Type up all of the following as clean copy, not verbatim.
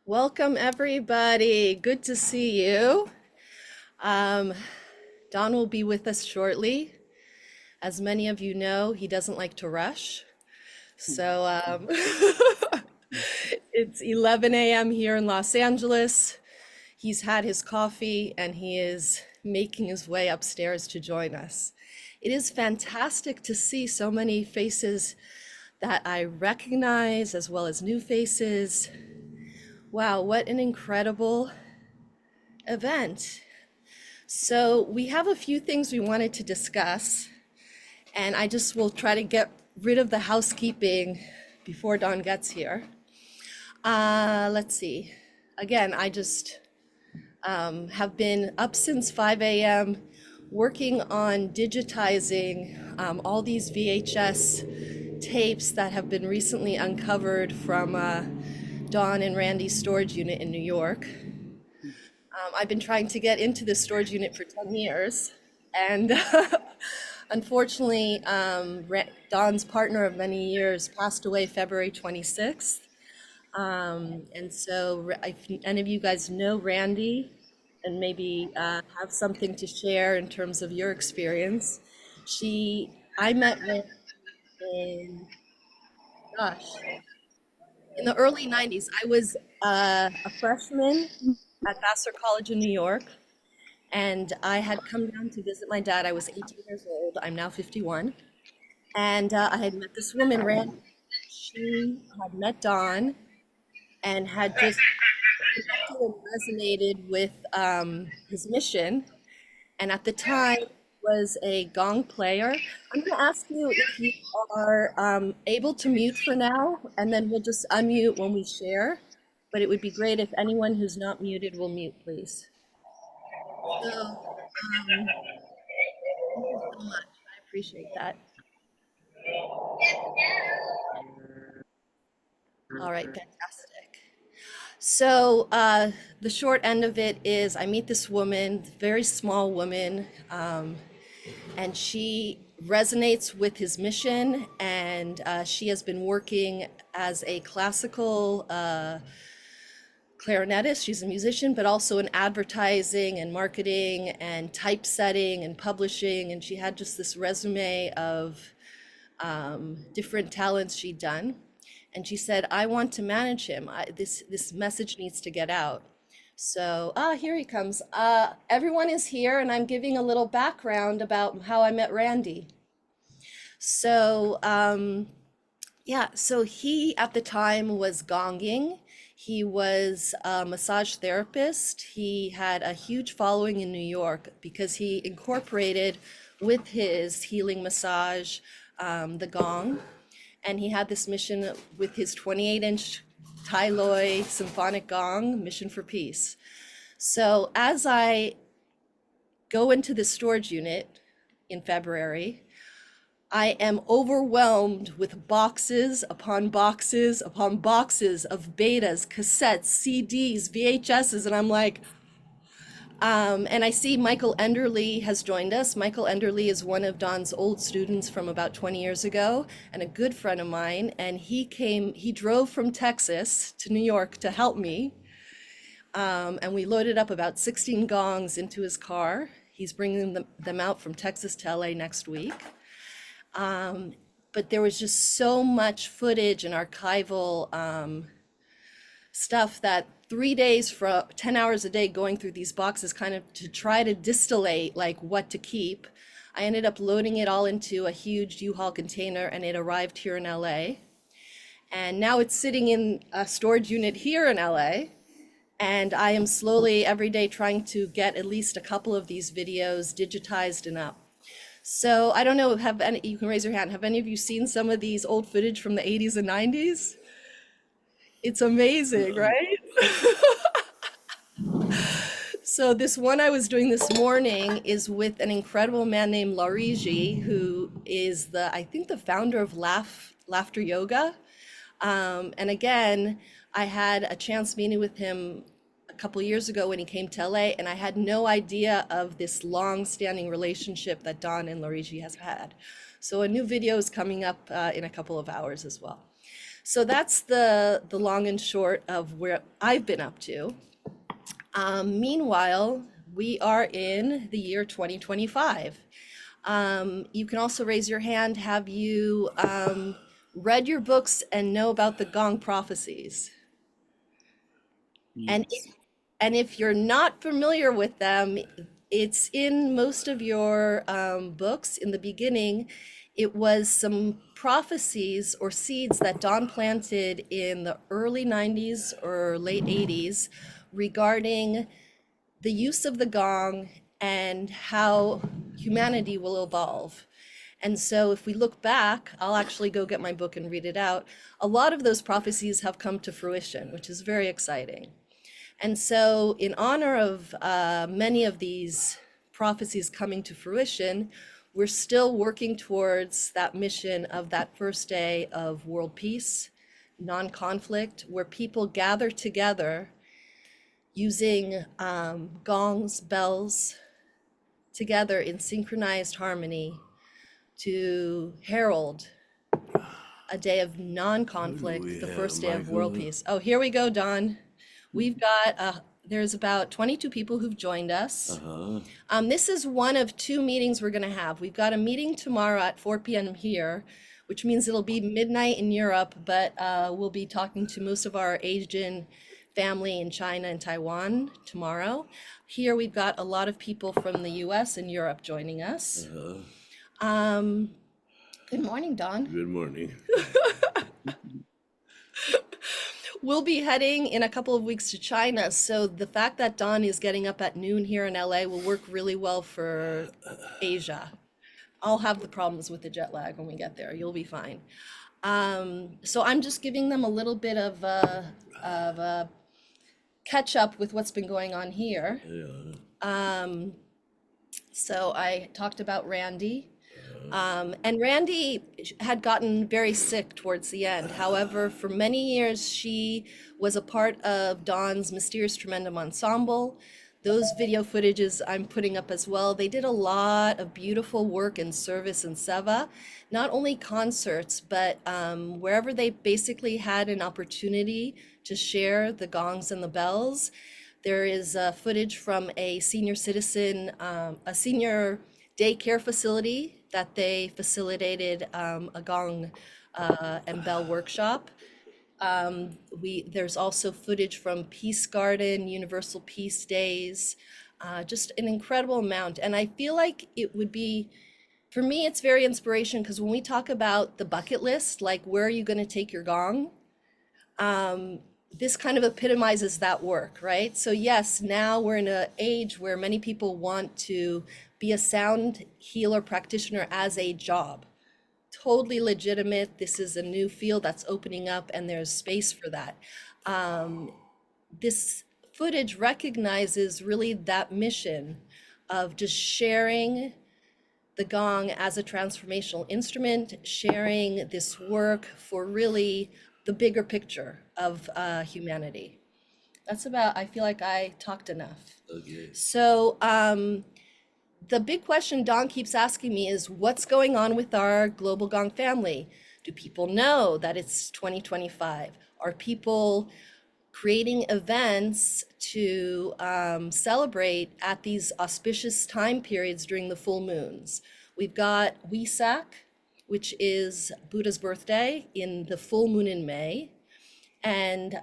Welcome, everybody. Good to see you. Um, Don will be with us shortly. As many of you know, he doesn't like to rush. So it's 11 a.m. here in Los Angeles. He's had his coffee and he is making his way upstairs to join us. It is fantastic to see so many faces that I recognize as well as new faces. Wow, what an incredible event. So we have a few things we wanted to discuss, and I just will try to get rid of the housekeeping before Dawn gets here. Let's see. Again, I just have been up since 5 a.m. working on digitizing all these VHS tapes that have been recently uncovered from Dawn and Randy's storage unit in New York. I've been trying to get into this storage unit for 10 years. And unfortunately, Don's partner of many years passed away February 26th. And so if any of you guys know Randy and maybe have something to share in terms of your experience, I met Randy in, gosh, in the early 90s. I was a freshman at Vassar College in New York. And I had come down to visit my dad. I was 18 years old. I'm now 51. And I had met this woman, Randy. She had met Don and had just connected and resonated with his mission. And at the time was a gong player. I'm going to ask you if you are able to mute for now, and then we'll just unmute when we share. But it would be great if anyone who's not muted will mute, please. So, thank you so much. I appreciate that. All right, fantastic. So the short end of it is I meet this woman, very small woman, and she resonates with his mission, and she has been working as a classical clarinetist. She's a musician, but also in advertising and marketing and typesetting and publishing, and she had just this resume of different talents she'd done. And she said, I want to manage him. This message needs to get out. So, here he comes. Everyone is here, and I'm giving a little background about how I met Randy. So, yeah, so he at the time was gonging. He was a massage therapist. He had a huge following in New York because he incorporated with his healing massage the gong. And he had this mission with his 28-inch Tai Loi symphonic gong, Mission for Peace. So as I go into the storage unit in February, I am overwhelmed with boxes upon boxes upon boxes of betas, cassettes, CDs, VHSs, and I'm like, and I see Michael Enderly has joined us. Michael Enderly is one of Don's old students from about 20 years ago and a good friend of mine. And he drove from Texas to New York to help me. And we loaded up about 16 gongs into his car. He's bringing them out from Texas to LA next week. But there was just so much footage and archival stuff that 3 days for 10 hours a day going through these boxes kind of to try to distillate like what to keep. I ended up loading it all into a huge U-Haul container and it arrived here in LA. And now it's sitting in a storage unit here in LA. And I am slowly every day trying to get at least a couple of these videos digitized and up. So I don't know, you can raise your hand. Have any of you seen some of these old footage from the 80s and 90s? It's amazing, right? So this one I was doing this morning is with an incredible man named Lariji, who is I think the founder of Laughter Yoga. And again, I had a chance meeting with him a couple years ago when he came to LA, and I had no idea of this long-standing relationship that Don and Lariji has had. So a new video is coming up in a couple of hours as well. So that's the long and short of where I've been up to. Meanwhile, we are in the year 2025. You can also raise your hand. Have you read your books and know about the Gong prophecies? And Yes. and if you're not familiar with them, it's in most of your books. In the beginning, it was some prophecies or seeds that Don planted in the early 90s or late 80s regarding the use of the gong and how humanity will evolve. And so if we look back, I'll actually go get my book and read it out. A lot of those prophecies have come to fruition, which is very exciting. And so, in honor of many of these prophecies coming to fruition, we're still working towards that mission of that first day of world peace, non conflict, where people gather together using gongs, bells, together in synchronized harmony to herald a day of non Who do conflict, we the have, first day of world Michael? peace. Oh, here we go, Don. We've got, there's about 22 people who've joined us. Uh-huh. This is one of two meetings we're going to have. We've got a meeting tomorrow at 4 p.m. here, which means it'll be midnight in Europe, but we'll be talking to most of our Asian family in China and Taiwan tomorrow. Here we've got a lot of people from the US and Europe joining us. Uh-huh. Um, Good morning, Don. Good morning. We'll be heading in a couple of weeks to China, so the fact that Don is getting up at noon here in LA will work really well for Asia. I'll have the problems with the jet lag when we get there. You'll be fine. So I'm just giving them a little bit of a catch up with what's been going on here. Yeah. So I talked about Randy. And Randy had gotten very sick towards the end. However, for many years, she was a part of Dawn's Mysterious Tremendum Ensemble. Those video footages I'm putting up as well. They did a lot of beautiful work and service in Seva, not only concerts, but wherever they basically had an opportunity to share the gongs and the bells. There is footage from a senior citizen, a senior daycare facility that they facilitated a gong and bell workshop. There's also footage from Peace Garden, Universal Peace Days, just an incredible amount. And I feel like it would be, for me, it's very inspiration because when we talk about the bucket list, like where are you going to take your gong? This kind of epitomizes that work, right? So yes, now we're in an age where many people want to be a sound healer practitioner as a job. Totally legitimate. This is a new field that's opening up and there's space for that. This footage recognizes really that mission of just sharing the gong as a transformational instrument, sharing this work for really the bigger picture of humanity. That's about, I feel like I talked enough. Okay. So the big question Don keeps asking me is what's going on with our global gong family? Do people know that it's 2025? Are people creating events to celebrate at these auspicious time periods during the full moons? We've got Wesak, which is Buddha's birthday in the full moon in May. And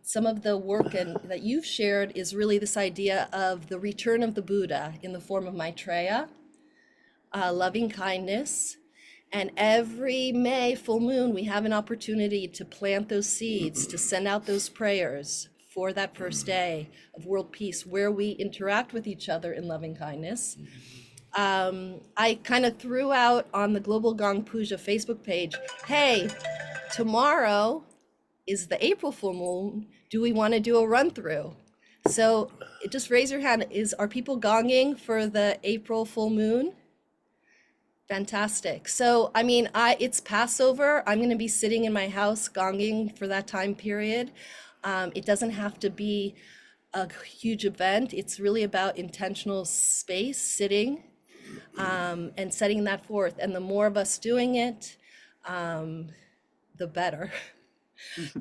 some of the work that you've shared is really this idea of the return of the Buddha in the form of Maitreya, loving kindness. And every May full moon, we have an opportunity to plant those seeds, to send out those prayers for that first day of world peace, where we interact with each other in loving kindness. I kind of threw out on the Global Gong Puja Facebook page, hey, tomorrow is the April full moon. Do we want to do a run through? So just raise your hand. Are people gonging for the April full moon? Fantastic. So, I mean, it's Passover. I'm going to be sitting in my house gonging for that time period. It doesn't have to be a huge event. It's really about intentional space, sitting, and setting that forth. And the more of us doing it, the better.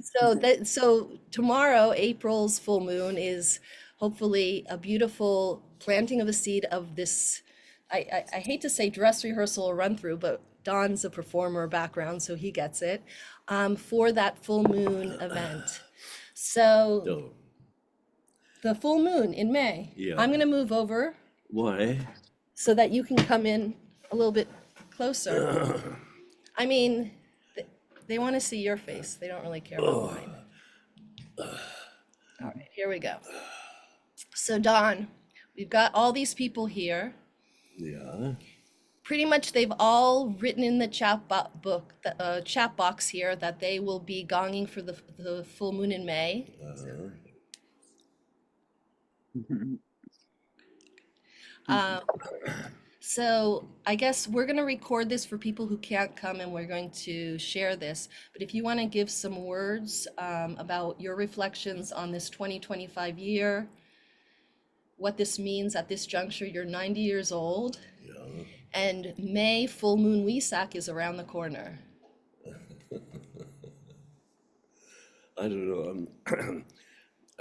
So tomorrow, April's full moon is hopefully a beautiful planting of a seed of this. I hate to say dress rehearsal or run through, but Don's a performer background, so he gets it, for that full moon event. So Oh, the full moon in May, yeah. I'm gonna move over Why? so that you can come in a little bit closer. I mean, they want to see your face. They don't really care about Oh, mine. All right, here we go. So, Don, we've got all these people here. yeah. Pretty much, they've all written in the chat box here that they will be gonging for the full moon in May. Uh, Um, so, I guess we're going to record this for people who can't come, and we're going to share this. But if you want to give some words about your reflections on this 2025 year, what this means at this juncture, you're 90 years old. yeah. And May full moon WESAC is around the corner. I don't know.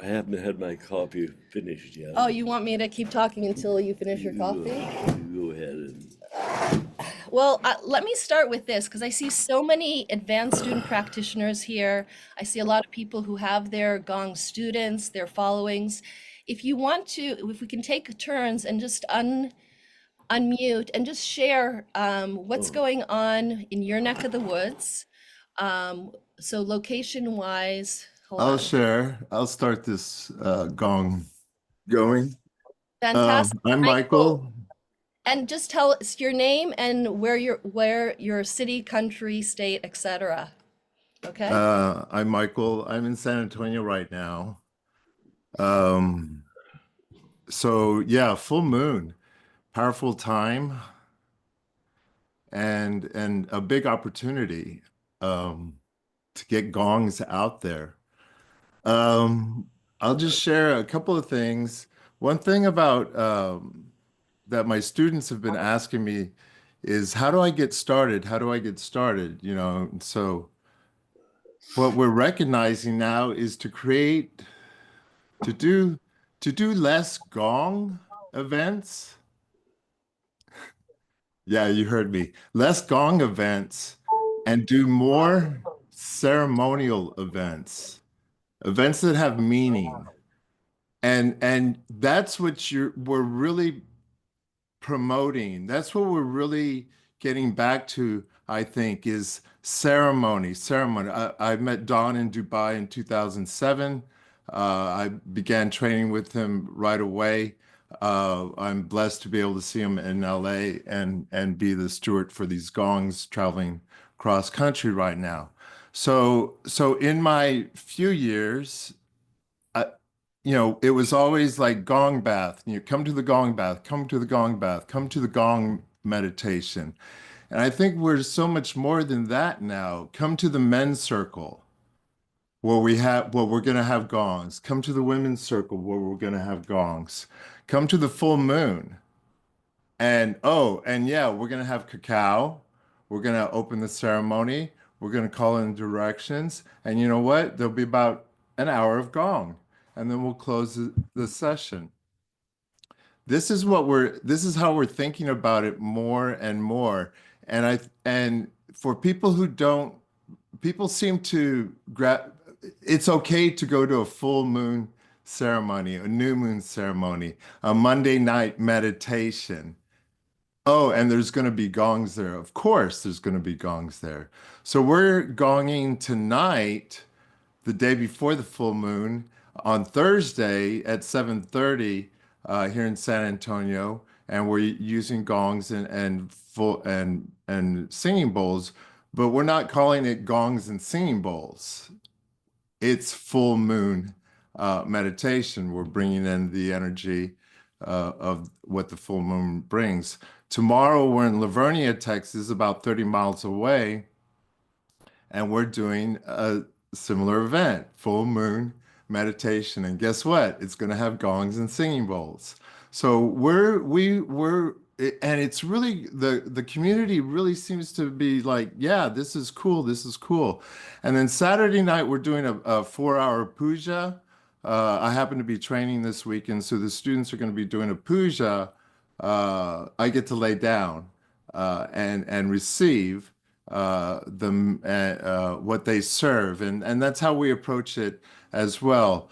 I haven't had my coffee finished yet. Oh, you want me to keep talking until you finish your You, coffee? you go ahead and. Well, let me start with this because I see so many advanced student practitioners here. I see a lot of people who have their Gong students, their followings. If you want to, if we can take turns and just unmute and just share what's Oh, going on in your neck of the woods. So location wise, hold I'll on. share. I'll start this gong going. Fantastic. I'm Michael, Michael. and just tell us your name and where your city, country, state, etc. Okay? I'm Michael. I'm in San Antonio right now. Um, so yeah, full moon, powerful time, and a big opportunity to get gongs out there. Um, I'll just share a couple of things. One thing about that my students have been asking me is how do I get started? How do I get started? So what we're recognizing now is to do to do less gong events. Yeah, you heard me. Less gong events and do more ceremonial events, events that have meaning. And that's what we're really promoting. That's what we're really getting back to, I think, is ceremony. Ceremony. I met Don in Dubai in 2007. I began training with him right away. I'm blessed to be able to see him in L.A. and be the steward for these gongs traveling cross country right now. So in my few years, it was always like gong bath. Come to the gong bath, come to the gong bath, come to the gong meditation. And I think we're so much more than that now. Come to the men's circle where we're going to have gongs. Come to the women's circle where we're going to have gongs. Come to the full moon. And oh, and yeah, we're going to have cacao. We're going to open the ceremony. We're going to call in directions. And you know what? There'll be about an hour of gong. And then we'll close the session. This is how we're thinking about it more and more. And for people who don't, people seem to grab, it's okay to go to a full moon ceremony, a new moon ceremony, a Monday night meditation. Oh, and there's going to be gongs there. Of course, there's going to be gongs there. So we're gonging tonight, the day before the full moon, on Thursday at 7:30 here in San Antonio, and we're using gongs and singing bowls, but we're not calling it gongs and singing bowls. It's full moon meditation. We're bringing in the energy of what the full moon brings. Tomorrow, we're in Lavernia, Texas, about 30 miles away, and we're doing a similar event, full moon meditation. And guess what? It's going to have gongs and singing bowls. So we're and it's really the community really seems to be like, yeah, this is cool, this is cool. And then Saturday night we're doing a 4 hour puja. I happen to be training this weekend, so the students are going to be doing a puja. I get to lay down and receive what they serve, and that's how we approach it as well.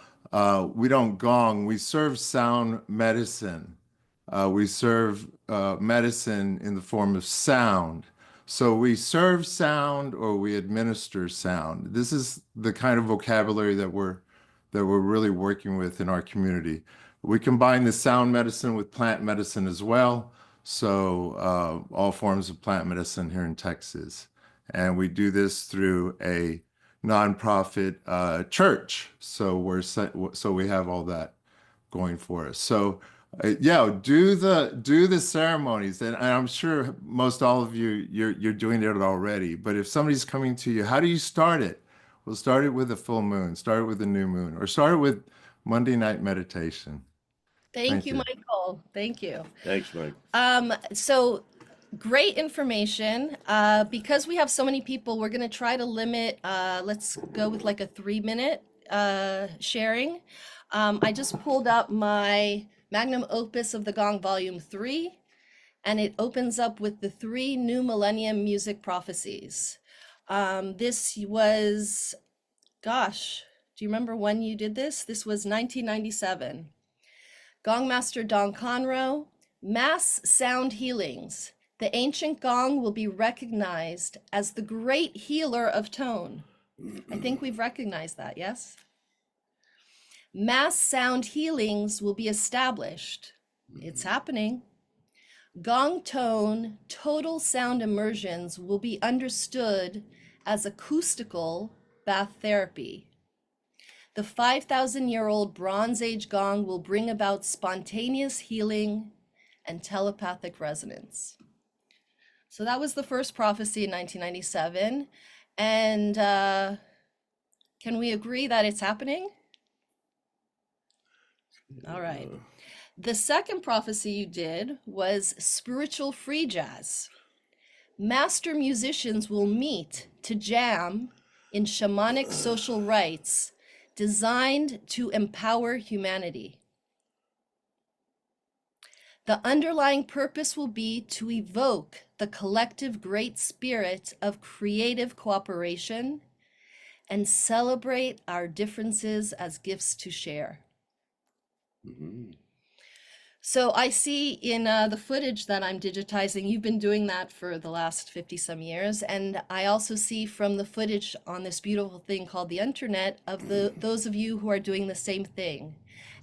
We don't gong, we serve sound medicine. We serve medicine in the form of sound. So we serve sound or we administer sound. This is the kind of vocabulary that we're really working with in our community. We combine the sound medicine with plant medicine as well. So all forms of plant medicine here in Texas. And we do this through a nonprofit church. So we have all that going for us. So yeah, do the ceremonies, and I'm sure most all of you you're doing it already. But if somebody's coming to you, how do you start it? Well, start it with a full moon, start it with a new moon, or start it with Monday night meditation. Thank Thank you, you. Michael. Thank you. Thanks, Mike. So great information. Because we have so many people, we're going to try to limit, let's go with like a 3 minute sharing. I just pulled up my magnum opus of the Gong Volume 3, and it opens up with the 3 new millennium music prophecies. This was, gosh, do you remember when you did this? This was 1997. Gongmaster Don Conreaux, mass sound healings. The ancient gong will be recognized as the great healer of tone. I think we've recognized that, yes? Mass sound healings will be established. It's happening. Gong tone total sound immersions will be understood as acoustical bath therapy. The 5,000-year-old Bronze Age gong will bring about spontaneous healing and telepathic resonance. So that was the first prophecy in 1997. And can we agree that it's happening? All right. The second prophecy you did was spiritual free jazz. Master musicians will meet to jam in shamanic social rites designed to empower humanity. The underlying purpose will be to evoke the collective great spirit of creative cooperation and celebrate our differences as gifts to share. So I see in the footage that I'm digitizing, you've been doing that for the last 50 some years. And I also see from the footage on this beautiful thing called the internet of those of you who are doing the same thing.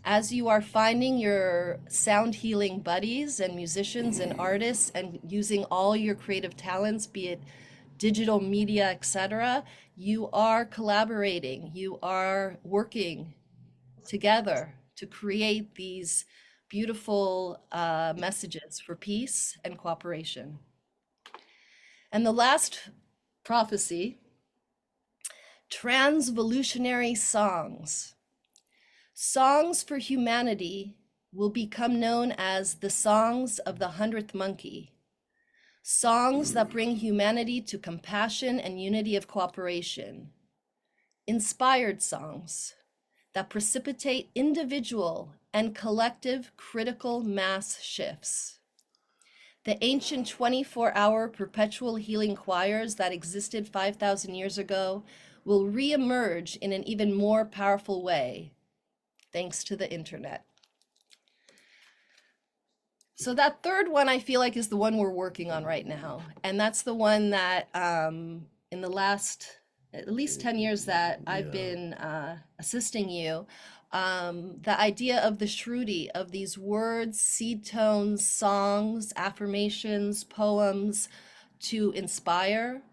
As you are finding your sound healing buddies and musicians and artists and using all your creative talents, be it digital media, etc., you are collaborating, you are working together to create these beautiful messages for peace and cooperation. And the last prophecy, transvolutionary songs. Songs for humanity will become known as the songs of the 100th monkey. Songs that bring humanity to compassion and unity of cooperation. Inspired songs that precipitate individual and collective critical mass shifts. The ancient 24-hour perpetual healing choirs that existed 5,000 years ago will reemerge in an even more powerful way, thanks to the internet. So that third one I feel like is the one we're working on right now. And that's the one that in the last at least 10 years that I've been assisting you, the idea of the Shruti, of these words, seed tones, songs, affirmations, poems to inspire,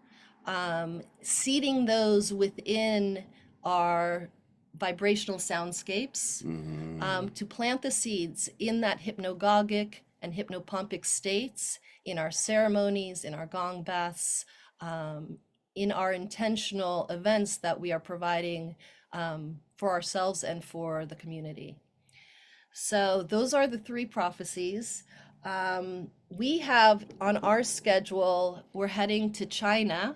seeding those within our vibrational soundscapes, to plant the seeds in that hypnagogic and hypnopompic states, in our ceremonies, in our gong baths, in our intentional events that we are providing for ourselves and for the community. So those are the 3 prophecies. We have on our schedule, we're heading to China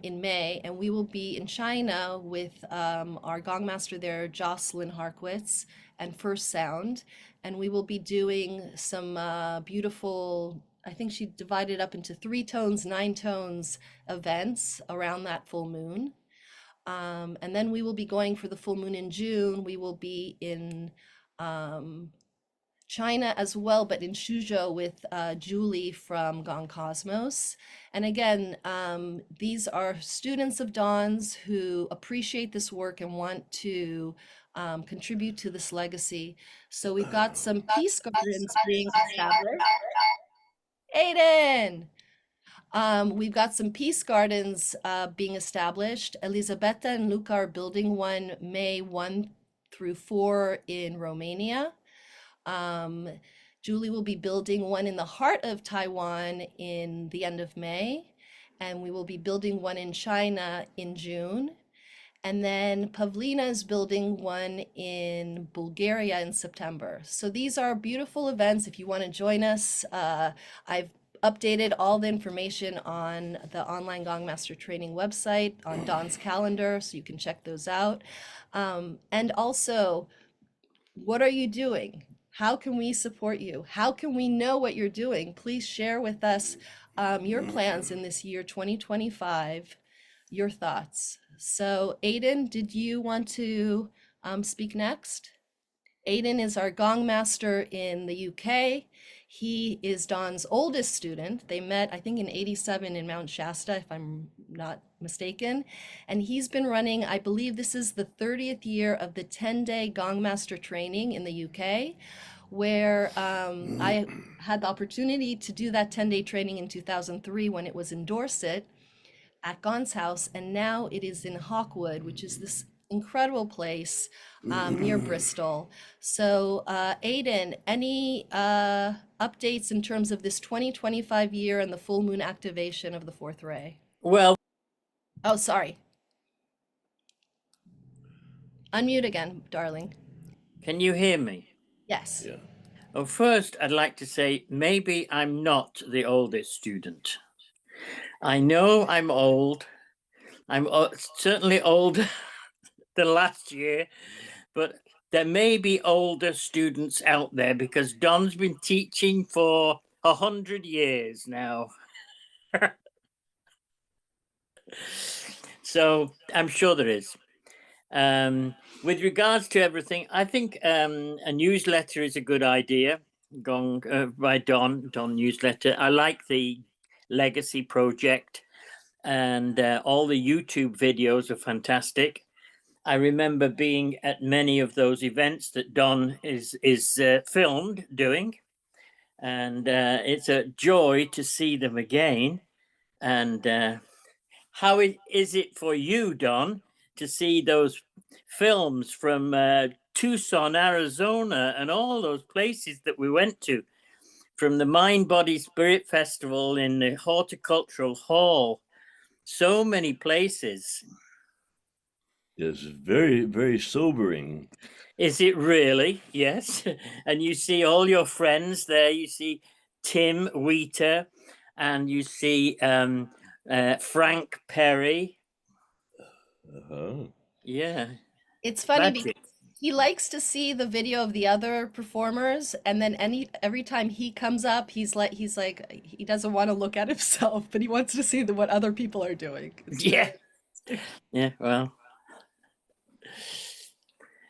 in May, and we will be in China with our Gongmaster there, Jocelyn Harkwitz, and First Sound. And we will be doing some beautiful, I think she divided up into 3 tones, 9 tones events around that full moon. And then we will be going for the full moon in June. We will be in China as well, but in Suzhou with Julie from Gong Cosmos. And again, these are students of Dawn's who appreciate this work and want to contribute to this legacy. So we've got some peace gardens being established. Aiden! We've got some peace gardens being established. Elisabetta and Luca are building one May 1 through 4 in Romania. Julie will be building one in the heart of Taiwan in the end of May, and we will be building one in China in June. And then Pavlina is building one in Bulgaria in September. So these are beautiful events. If you want to join us, I've updated all the information on the online Gongmaster training website on Dawn's calendar, so you can check those out. And also, what are you doing? How can we support you? How can we know what you're doing? Please share with us your plans in this year 2025, your thoughts. So Aiden, did you want to speak next? Aiden is our Gong Master in the UK. He is Dawn's oldest student. They met, I think, in '87 in Mount Shasta, if I'm not mistaken. And he's been running, I believe this is the 30th year of the 10-day Gong Master training in the UK, where I had the opportunity to do that 10-day training in 2003 when it was in Dorset at Gon's house, and now it is in Hawkwood, which is this incredible place near Bristol. So Aiden, any updates in terms of this 2025 year and the full moon activation of the fourth ray? Well, Oh, sorry. Unmute again, darling. can you hear me? Yes. Yeah. Well, first, I'd like to say maybe I'm not the oldest student. I know I'm old. I'm certainly older than last year, but there may be older students out there because Don's been teaching for 100 years now. So I'm sure there is. With regards to everything, I think a newsletter is a good idea. Gong by Don newsletter. I like the Legacy project, and all the YouTube videos are fantastic. I remember being at many of those events that Don is filmed doing, and it's a joy to see them again. And how is it for you, Don, to see those films from Tucson, Arizona, and all those places that we went to, from the Mind, Body, Spirit Festival in the Horticultural Hall, so many places. It's very, very sobering. Is it really? Yes. And you see all your friends there. You see Tim Wheater, and you see Frank Perry. Uh-huh. Yeah. It's funny That's because it. he likes to see the video of the other performers, and then every time he comes up, he's like he doesn't want to look at himself, but he wants to see what other people are doing. It's really Yeah. Yeah. Well.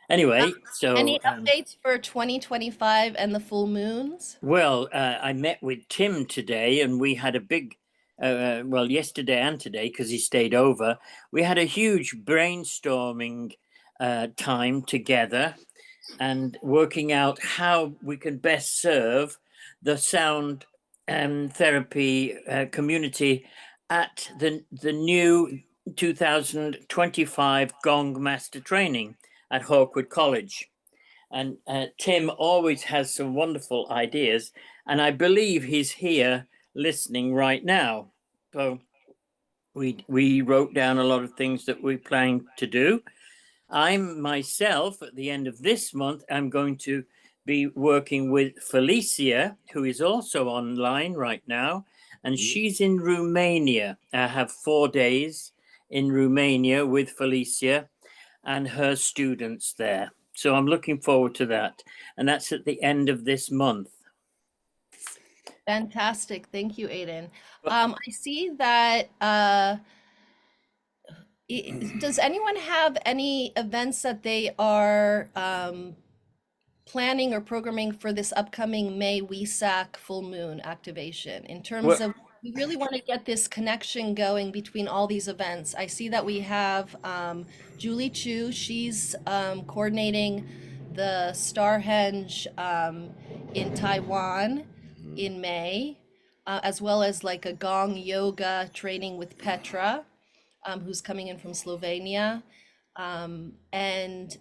Anyway, so any updates for 2025 and the full moons? well, I met with Tim today, and we had a big, well, yesterday and today, because he stayed over. We had a huge brainstorming time together, and working out how we can best serve the sound therapy community at the new 2025 Gong Master Training at Hawkwood College. And Tim always has some wonderful ideas, and I believe he's here listening right now. So we wrote down a lot of things that we plan to do. I'm myself, at the end of this month, I'm going to be working with Felicia, who is also online right now, and she's in Romania. I have 4 days in Romania with Felicia and her students there. So I'm looking forward to that. And that's at the end of this month. Fantastic. Thank you, Aiden. I see that does anyone have any events that they are planning or programming for this upcoming May WESAC Full Moon activation in terms of we really want to get this connection going between all these events. I see that we have Julie Chu. She's coordinating the Starhenge in Taiwan in May, as well as like a Gong yoga training with Petra, who's coming in from Slovenia. And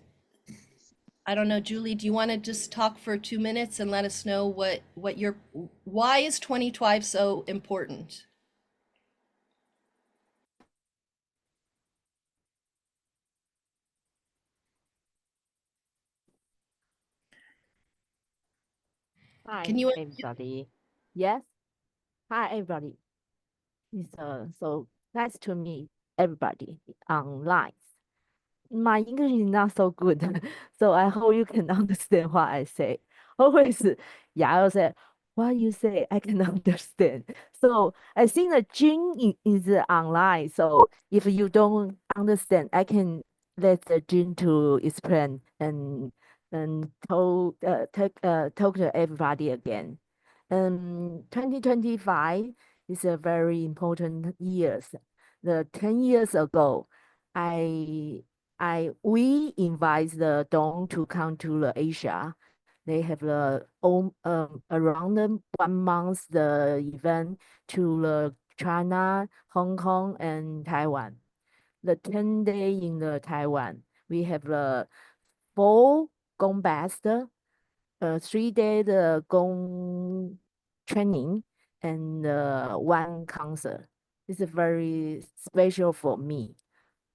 I don't know, Julie, do you want to just talk for 2 minutes and let us know what your why is 2012 so important? Hi, Can you everybody. Yes. Hi, everybody. It's so nice to meet everybody online. My English is not so good, so I hope you can understand what I say. Always, Yael say, what you say, I can understand. So I think the Jing is online. So if you don't understand, I can let the Jing to explain and talk to everybody again. 2025 is a very important years. The 10 years ago, I we invite the Dong to come to the Asia. They have the around 1 month the event to the China, Hong Kong, and Taiwan. The 10 day in the Taiwan, we have the 4 Gongmaster, 3 day the Gong training, and 1 concert. It's very special for me.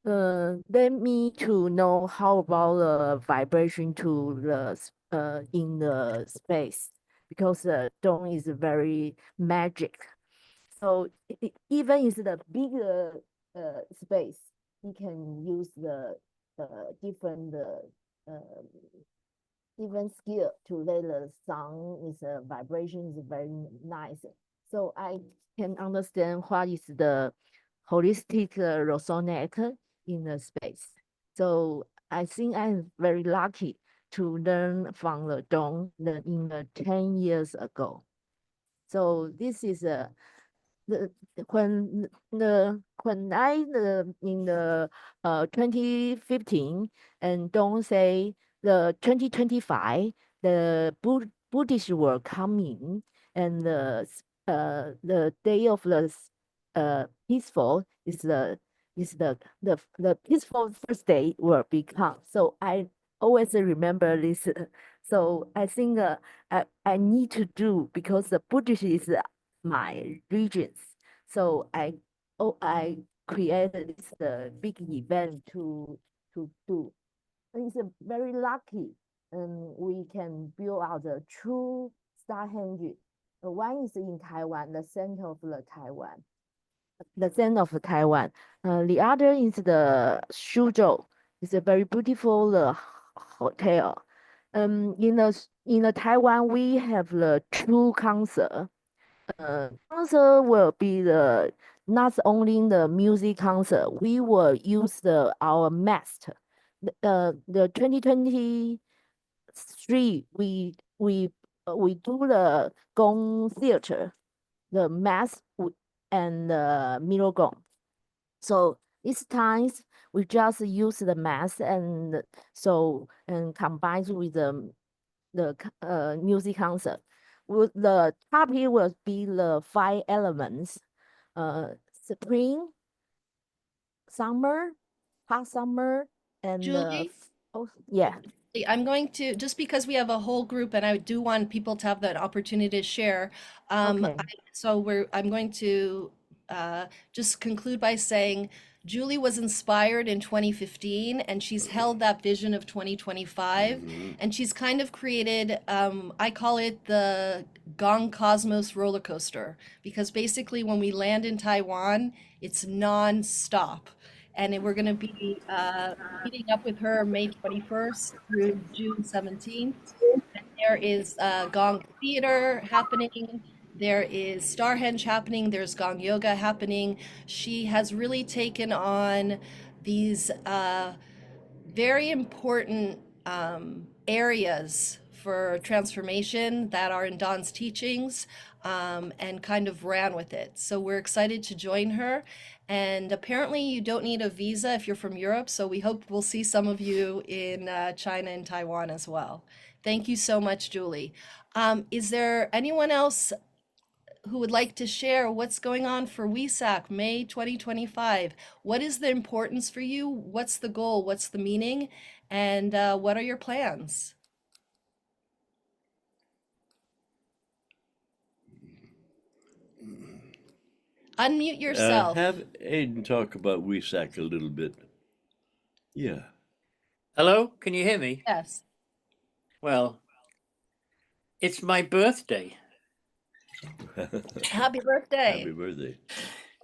Let me to know how about the vibration to the in the space, because the dome is very magic. So even is the bigger space, you can use the different different skill to let the sound is a vibration is very nice. So I can understand what is the holistic resonate in the space. So I think I'm very lucky to learn from the Dong in the 10 years ago. So this is the when I in the 2015 and don't say the 2025 the Buddhists were coming, and the day of the peaceful is the peaceful first day will become. So I always remember this. So I think I need to do, because the Buddhist is my regions. So I created this big event to do. It's very lucky, and we can build out the true Starhenge. One is in Taiwan, the center of the Taiwan. The center of Taiwan. The other is the Suzhou. It's a very beautiful hotel. In the Taiwan, we have the true concert. Concert will be not only the music concert. We will use our master. The 2023 we do the Gong theater, the mass and the mirror gong. So these times we just use the mass and combines with the music concert. The topic will be the 5 elements: spring, summer, hot summer, and Julie? oh yeah. I'm going to, just because we have a whole group and I do want people to have that opportunity to share. Okay. I'm going to just conclude by saying Julie was inspired in 2015, and she's held that vision of 2025. Mhm. And she's kind of created, I call it the Gong Cosmos roller coaster, because basically when we land in Taiwan, it's non-stop. And we're going to be meeting up with her May 21st through June 17th. And there is Gong Theater happening. There is Starhenge happening. There's Gong Yoga happening. She has really taken on these very important areas for transformation that are in Dawn's teachings, and kind of ran with it. So we're excited to join her. And apparently you don't need a visa if you're from Europe. So we hope we'll see some of you in China and Taiwan as well. Thank you so much, Julie. Is there anyone else who would like to share what's going on for WESAC May 2025? What is the importance for you? What's the goal? What's the meaning? And what are your plans? Unmute yourself. Have Aiden talk about WESAC a little bit. Yeah. Hello, can you hear me? Yes. Well, it's my birthday. Happy birthday. Happy birthday.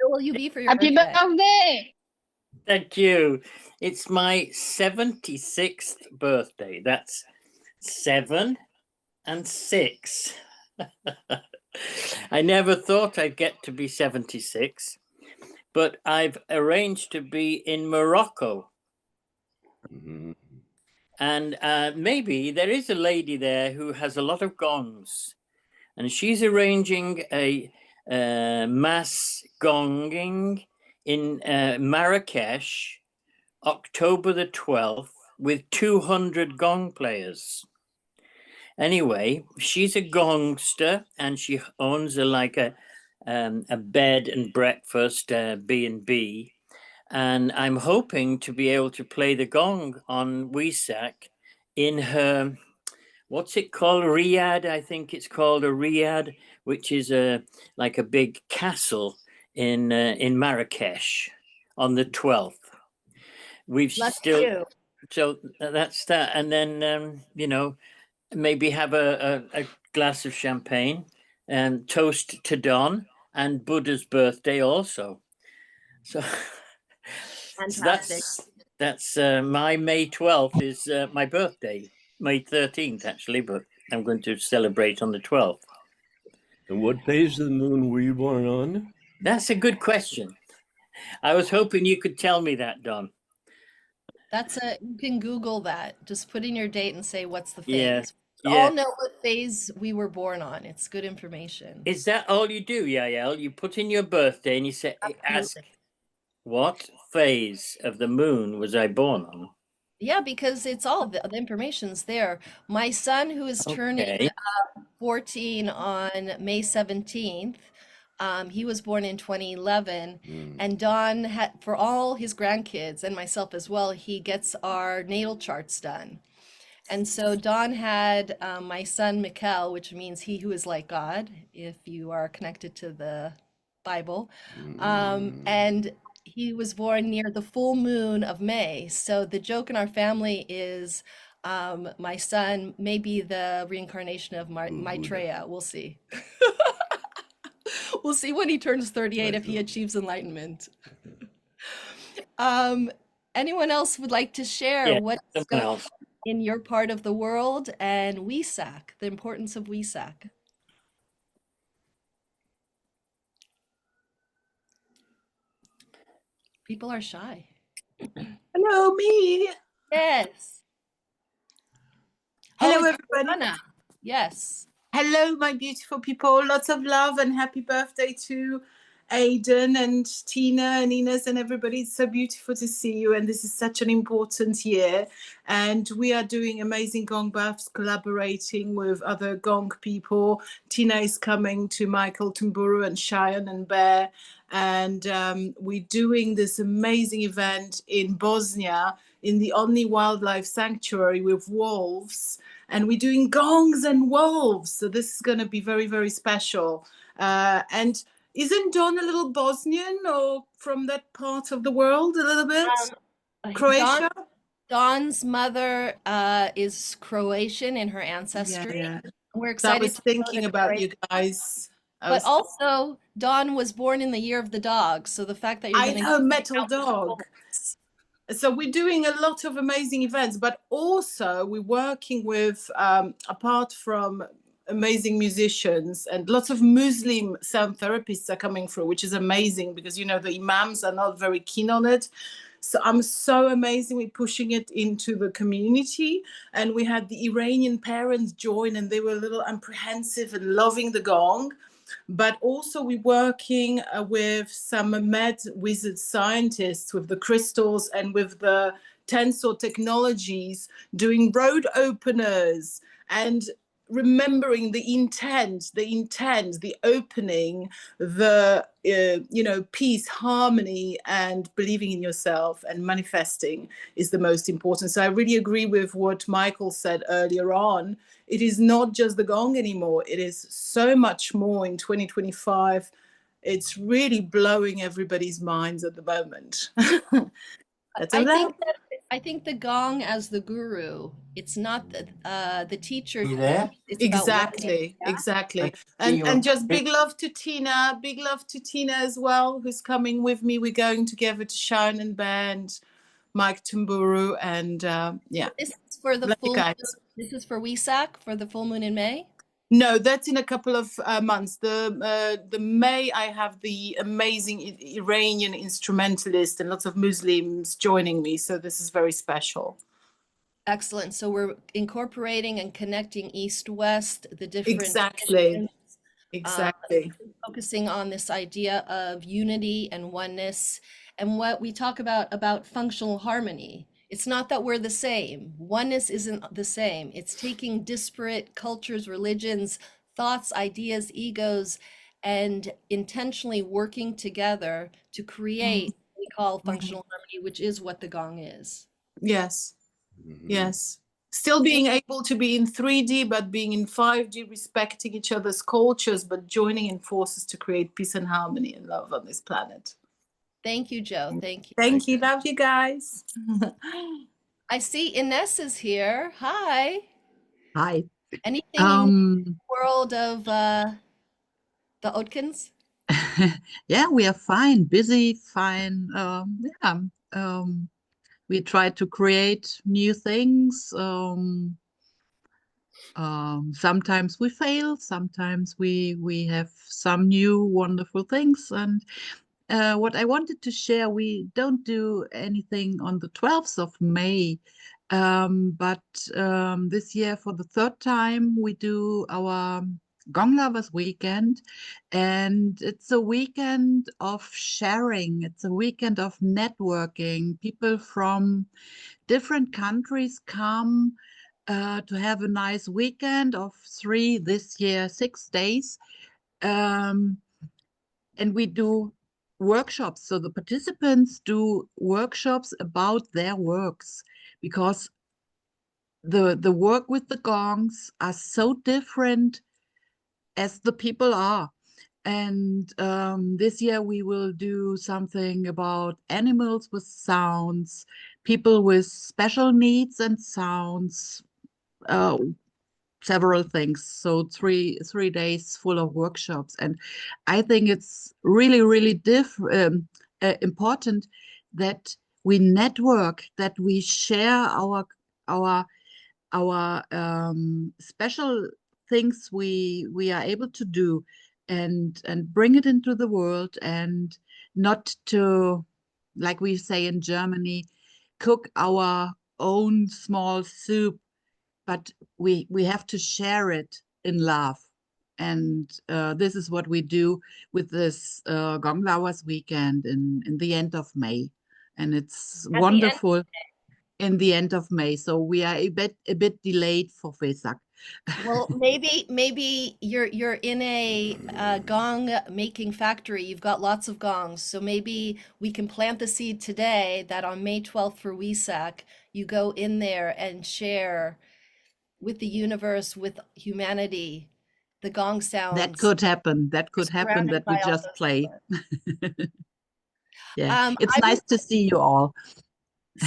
Where will you be for your Happy birthday? birthday! Thank you. It's my 76th birthday. That's 7 and 6. I never thought I'd get to be 76, but I've arranged to be in Morocco. Mhm. And maybe there is a lady there who has a lot of gongs, and she's arranging a mass gonging in Marrakesh, October the 12th, with 200 gong players. Anyway, she's a gongster, and she owns a bed and breakfast B&B. And I'm hoping to be able to play the gong on WESAC in her, what's it called? Riyadh, I think it's called a Riyadh, which is like a big castle in Marrakesh on the 12th. We've Lucky you. so that's that. And then, maybe have a glass of champagne and toast to Dawn and Buddha's birthday also. So, Fantastic. that's my May 12th is my birthday, May 13th actually, but I'm going to celebrate on the 12th. And what phase of the moon were you born on? That's a good question. I was hoping you could tell me that, Don. You can Google that. Just put in your date and say what's the phase. Yes. We all know what phase we were born on. It's good information. Is that all you do, Yaelle? You put in your birthday and you say, ask, what phase of the moon was I born on? Yeah, because it's all the information's there. My son, who is turning 14 on May 17th, he was born in 2011, and Don had, for all his grandkids and myself as well, he gets our natal charts done. And so Don had my son Mikkel, which means he who is like God, if you are connected to the Bible. And he was born near the full moon of May. So the joke in our family is my son may be the reincarnation of Maitreya. We'll see. We'll see when he turns 38 if he achieves enlightenment. Anyone else would like to share what's going on in your part of the world and WESAC, the importance of WESAC? People are shy. Hello, me. Yes. Hello, Oh, everybody. Anna. Yes. Hello, my beautiful people. Lots of love and happy birthday to Aiden and Tina and Ines and everybody. It's so beautiful to see you. And this is such an important year. And we are doing amazing Gong buffs, collaborating with other Gong people. Tina is coming to Michael Tumburu and Cheyenne and Bear. And we're doing this amazing event in Bosnia in the only wildlife sanctuary with wolves. And we're doing gongs and wolves. So this is going to be very, very special. And Isn't Don a little Bosnian or from that part of the world a little bit? Croatia? Dawn's mother is Croatian in her ancestry. Yeah. We're So I excited was to go thinking to about Croatia. you guys. But also, Dawn was born in the year of the dog. So the fact that you're I going know, Metal Dog. So we're doing a lot of amazing events, but also we're working with, apart from amazing musicians, and lots of Muslim sound therapists are coming through, which is amazing because, you know, the imams are not very keen on it. So I'm so amazing. We're pushing it into the community. And we had the Iranian parents join, and they were a little apprehensive and loving the gong. But also we're working with some med wizard scientists with the crystals and with the tensor technologies, doing road openers and remembering the intent, the opening, the you know, peace, harmony, and believing in yourself and manifesting is the most important. So I really agree with what Michael said earlier on. It is not just the gong anymore. It is so much more in 2025. It's really blowing everybody's minds at the moment. That's I think the gong as the guru. It's not the teacher. You there? It's about oneness, exactly, yeah? exactly. You And just big love to Tina as well, who's coming with me. We're going together to Sharon and Band, Mike Tumburu, and yeah. This is for the Love you full. guys. This is for WESAC for the full moon in May. No, that's in a couple of months. The May, I have the amazing Iranian instrumentalist and lots of Muslims joining me. So this is very special. Excellent. So we're incorporating and connecting East-West, the different Exactly. traditions, Exactly. focusing on this idea of unity and oneness, and what we talk about functional harmony. It's not that we're the same. Oneness isn't the same. It's taking disparate cultures, religions, thoughts, ideas, egos, and intentionally working together to create what we call functional harmony, which is what the gong is. Yes. Yes. Still being able to be in 3D, but being in 5D, respecting each other's cultures, but joining in forces to create peace and harmony and love on this planet. Thank you, Joe. Thank you. Thank you. Love you guys. I see Ines is here. Hi. Hi. Anything in the world of the Oatkins? Yeah, we are fine, busy, fine. We try to create new things. Sometimes we fail, sometimes we have some new wonderful things. And what I wanted to share, we don't do anything on the 12th of May, but this year for the third time we do our Gong Lovers Weekend, and it's a weekend of sharing. It's a weekend of networking. People from different countries come to have a nice weekend of 6 days. And we do workshops. So the participants do workshops about their works, because the work with the gongs are so different as the people are. And this year we will do something about animals with sounds, people with special needs and sounds, several things. So three days full of workshops. And I think it's really, really important that we network, that we share our special things we are able to do, and bring it into the world, and not to, like we say in Germany, cook our own small soup, but we have to share it in love. And this is what we do with this Gong Lovers Weekend in the end of May, and it's wonderful. In the end of May, so we are a bit delayed for Wesak. Well, maybe you're in a gong making factory. You've got lots of gongs, so maybe we can plant the seed today that on May 12th for WESAC, you go in there and share with the universe, with humanity, the gong That sounds could happen. That are could happen surrounded that we by all just those play. different. Yeah, it's I would nice to see you all.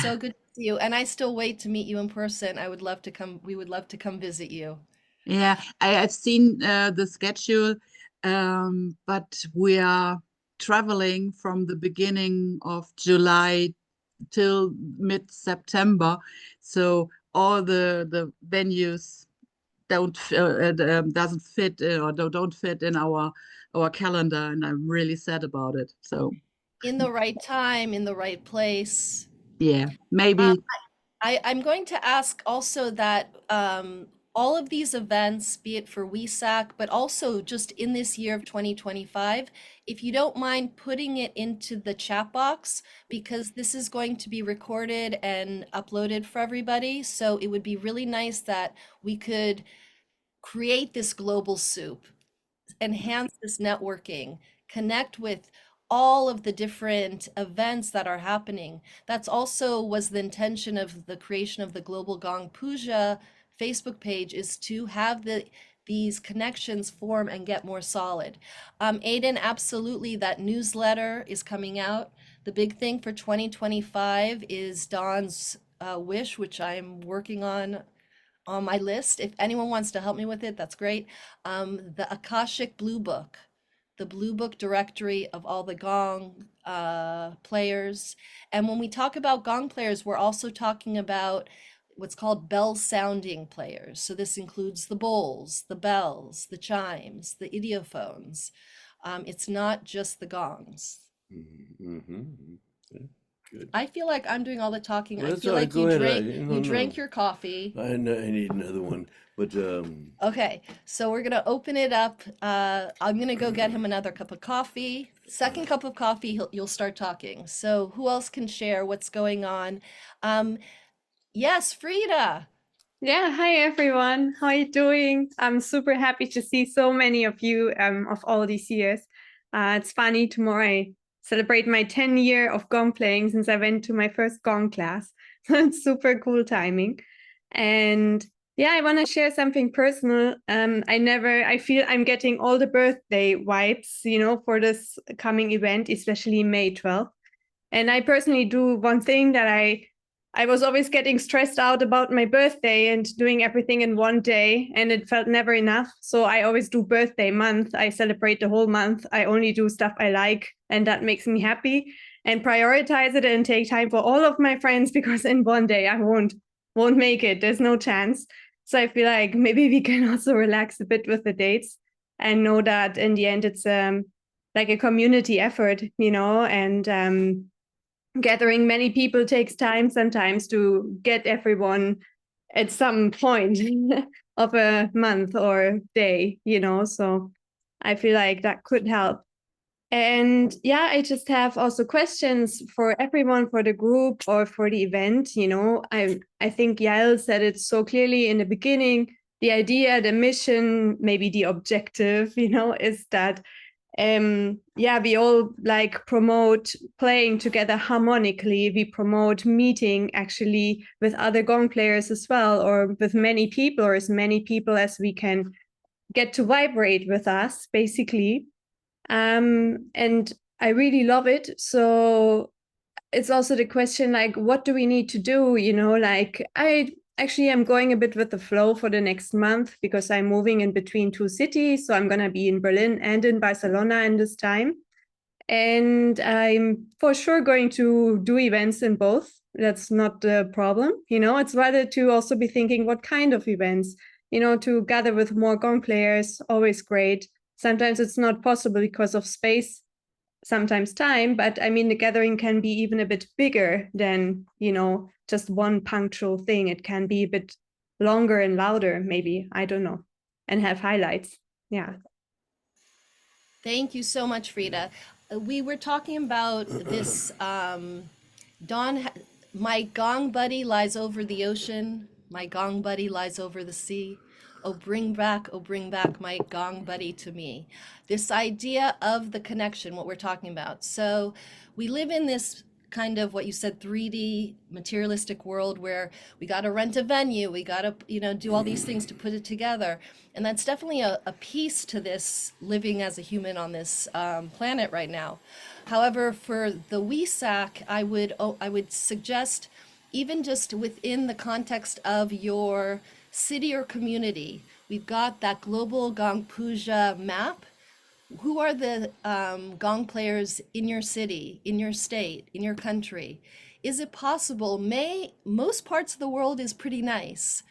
so good to see you, and I still wait to meet you in person. I would love to come. We would love to come visit you. Yeah, I've seen the schedule, but we are traveling from the beginning of July till mid-September, so all the venues doesn't fit or don't fit in our calendar, and I'm really sad about it. So In the right time, in the right place. yeah, Um, maybe. I'm going to ask also that all of these events, be it for WESAC, but also just in this year of 2025, if you don't mind putting it into the chat box, because this is going to be recorded and uploaded for everybody. So it would be really nice that we could create this global soup, enhance this networking, connect with all of the different events that are happening. That's also was the intention of the creation of the Global Gong Puja Facebook page, is to have these connections form and get more solid. Aiden, absolutely, that newsletter is coming out. The big thing for 2025 is Dawn's wish, which I'm working on my list. If anyone wants to help me with it, that's great. The Akashic Blue Book, the Blue Book directory of all the Gong players. And when we talk about Gong players, we're also talking about what's called bell sounding players. So this includes the bowls, the bells, the chimes, the idiophones. It's not just the gongs. Mm-hmm. Yeah, good. I feel like I'm doing all the talking. Well, I that's feel all right. like Go you ahead. drank No, you drank no. your coffee. I need another one, but Okay, so we're gonna open it up. I'm gonna go get him another cup of coffee. Second cup of coffee, you'll start talking. So who else can share what's going on? Yes, Frida. Yeah, hi everyone. How are you doing? I'm super happy to see so many of you of all these years. It's funny, tomorrow I celebrate my 10 year of gong playing since I went to my first gong class. So it's super cool timing. And yeah, I want to share something personal. I feel I'm getting all the birthday vibes, for this coming event, especially May 12th. And I personally do one thing that I was always getting stressed out about my birthday and doing everything in one day, and it felt never enough. So I always do birthday month. I celebrate the whole month. I only do stuff I like, and that makes me happy, and prioritize it and take time for all of my friends, because in one day I won't make it. There's no chance. So I feel like maybe we can also relax a bit with the dates and know that in the end it's like a community effort, and gathering many people takes time sometimes to get everyone at some point of a month or day, so I feel like that could help. And yeah, I just have also questions for everyone, for the group or for the event. I think Yael said it so clearly in the beginning. The idea, the mission, maybe the objective, is that we all like promote playing together harmonically. We promote meeting actually with other gong players as well, or with many people, or as many people as we can get to vibrate with us, basically. And I really love it. So it's also the question, like, what do we need to do? Like, I actually am going a bit with the flow for the next month, because I'm moving in between two cities. So I'm going to be in Berlin and in Barcelona in this time. And I'm for sure going to do events in both. That's not the problem. It's rather to also be thinking what kind of events, to gather with more gong players, always great. Sometimes it's not possible because of space, sometimes time, but I mean, the gathering can be even a bit bigger than, just one punctual thing. It can be a bit longer and louder, maybe, I don't know, and have highlights. Yeah. Thank you so much, Frida. We were talking about this. Dawn, my gong buddy lies over the ocean. My gong buddy lies over the sea. Oh, bring back my gong buddy to me. This idea of the connection, what we're talking about. So we live in this kind of what you said, 3D materialistic world where we got to rent a venue, we got to, do all these things to put it together. And that's definitely a piece to this living as a human on this planet right now. However, for the WESAC, I would suggest, even just within the context of your city or community, we've got that global Gong Puja map. Who are the gong players in your city, in your state, in your country? Is it possible? Most parts of the world is pretty nice.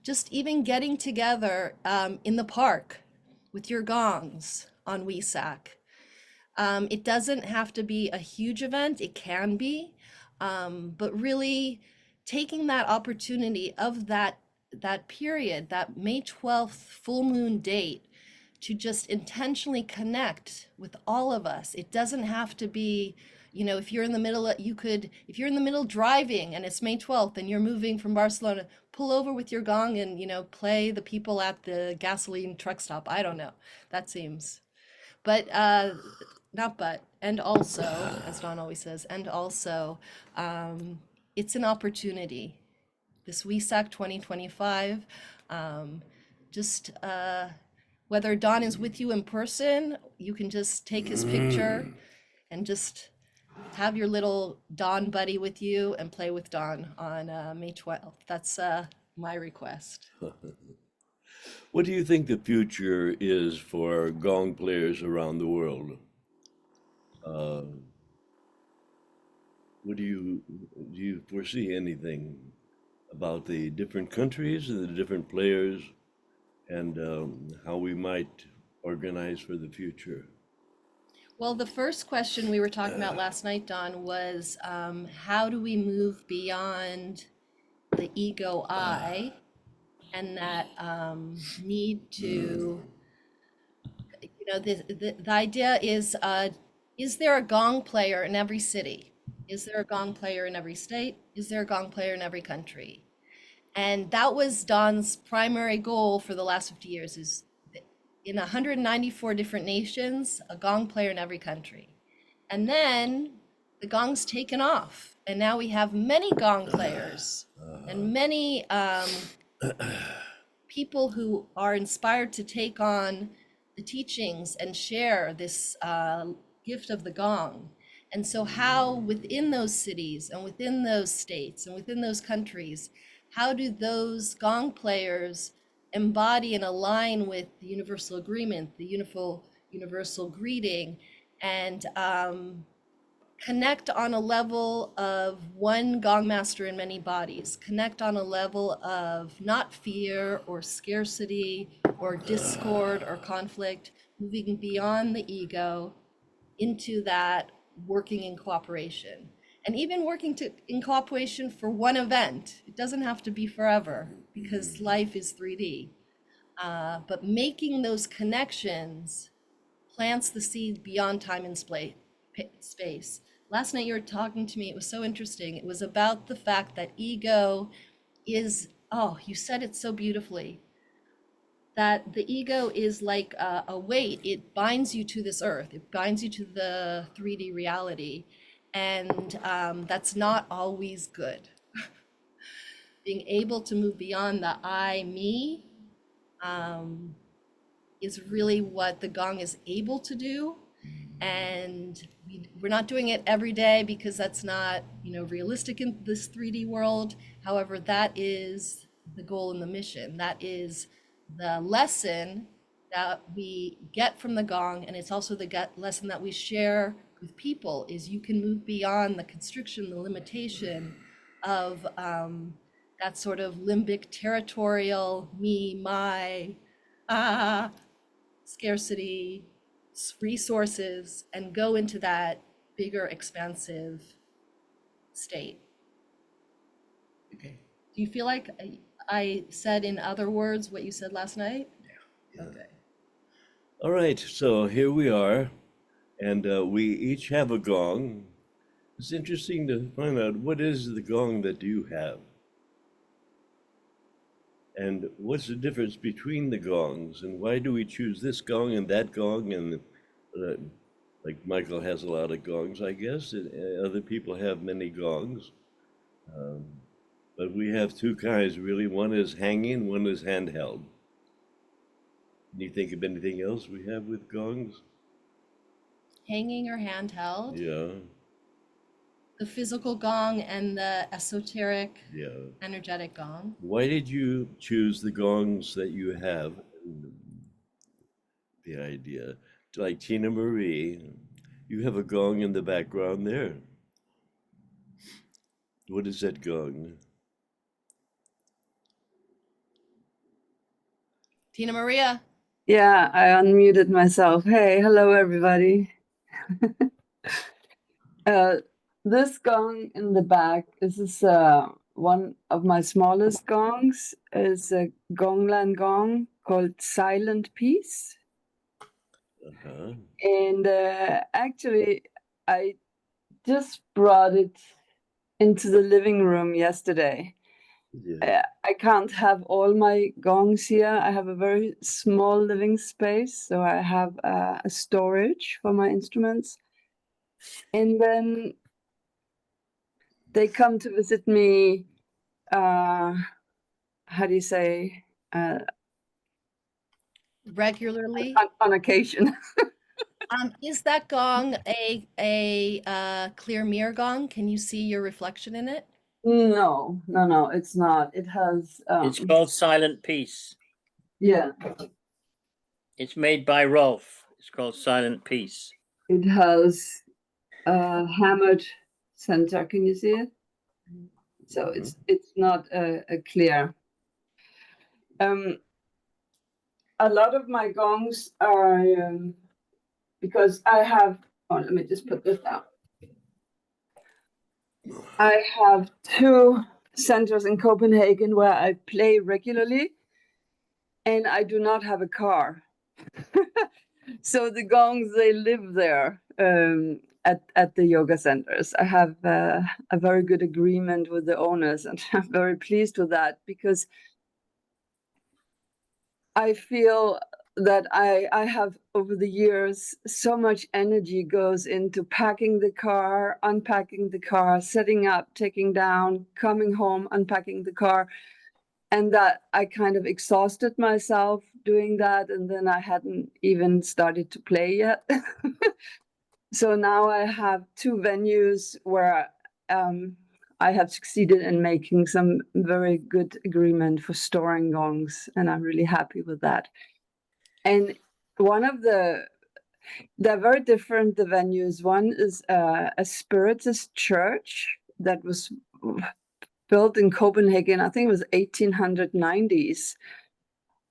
Just even getting together in the park with your gongs on WESAC. It doesn't have to be a huge event, it can be, but really taking that opportunity of that period, that May 12th full moon date, to just intentionally connect with all of us. It doesn't have to be, if you're in the middle, if you're in the middle driving and it's May 12th and you're moving from Barcelona, pull over with your gong and, play the people at the gasoline truck stop. I don't know. That seems, but, and also, as Don always says, and also, it's an opportunity. This WESAC 2025, just, whether Don is with you in person, you can just take his picture and just have your little Don buddy with you and play with Don on May 12th. That's my request. What do you think the future is for gong players around the world? What do you foresee anything about the different countries and the different players, and how we might organize for the future? Well, the first question we were talking about last night, Don, was how do we move beyond the ego I and that need to, the idea is there a gong player in every city? Is there a gong player in every state? Is there a gong player in every country? And that was Don's primary goal for the last 50 years, is in 194 different nations, a gong player in every country. And then the gong's taken off, and now we have many gong players and many people who are inspired to take on the teachings and share this gift of the gong. And so how within those cities and within those states and within those countries, how do those gong players embody and align with the universal agreement, the universal greeting, and connect on a level of one Gongmaster in many bodies, connect on a level of not fear or scarcity or discord or conflict, moving beyond the ego into that working in cooperation. And even working in cooperation for one event. It doesn't have to be forever because life is 3D. But making those connections plants the seed beyond time and space. Last night you were talking to me, it was so interesting. It was about the fact that ego is, oh, you said it so beautifully, that the ego is like a weight. It binds you to this earth. It binds you to the 3D reality. And that's not always good. Being able to move beyond the I, me, is really what the gong is able to do. And we're not doing it every day because that's not, realistic in this 3D world. However, that is the goal and the mission. That is the lesson that we get from the gong, and it's also the lesson that we share with people, is you can move beyond the constriction, the limitation of that sort of limbic territorial me, my, scarcity, resources, and go into that bigger expansive state. Okay. Do you feel like I said in other words what you said last night? Yeah. Okay. All right, so here we are, and we each have a gong. It's interesting to find out, what is the gong that you have? And what's the difference between the gongs, and why do we choose this gong and that gong? And Like Michael has a lot of gongs, I guess, and other people have many gongs. Um, but we have two kinds, really. One is hanging, one is handheld. Can you think of anything else we have with gongs? Hanging or handheld, Yeah, the physical gong and the esoteric yeah. energetic gong. Why did you choose the gongs that you have? The idea, like Tina Marie, you have a gong in the background there. What is that gong? Tina Maria. Yeah, I unmuted myself. Hey, hello everybody. This gong in the back, this is one of my smallest gongs. Is a Gongland gong called Silent Peace. Uh-huh. And actually, I just brought it into the living room yesterday. Yeah. I can't have all my gongs here. I have a very small living space, so I have a storage for my instruments. And then they come to visit me, how do you say, Regularly. on occasion. Is that gong a clear mirror gong? Can you see your reflection in it? No, it's not. It has, It's called Silent Peace. yeah, It's made by Rolf. It's called Silent Peace. it has a hammered center. Can you see it? So it's not a clear. A lot of my gongs are, because I have, oh, let me just put this down. I have 2 centers in Copenhagen where I play regularly, and I do not have a car. So the gongs, they live there at the yoga centers. I have a very good agreement with the owners, and I'm very pleased with that, because I feel that I have, over the years, so much energy goes into packing the car, unpacking the car, setting up, taking down, coming home, unpacking the car, and that I kind of exhausted myself doing that, and then I hadn't even started to play yet. So now I have 2 venues where I have succeeded in making some very good agreement for storing gongs, and I'm really happy with that. And one of they're very different, the venues. One is a Spiritist church that was built in Copenhagen, I think it was 1890s.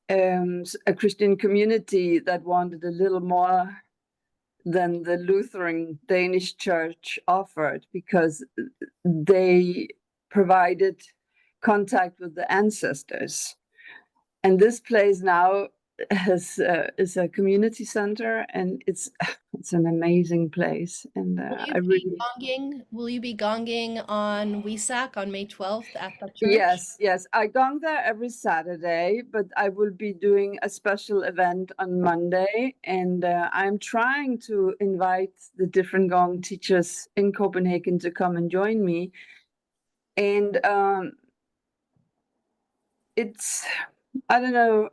A Christian community that wanted a little more than the Lutheran Danish church offered, because they provided contact with the ancestors. And this place now is a community center, and it's an amazing place. And I really, Will you be gonging on WESAC on May 12th at the church? yes, I gong there every Saturday, but I will be doing a special event on Monday, and I'm trying to invite the different gong teachers in Copenhagen to come and join me. And it's, I don't know,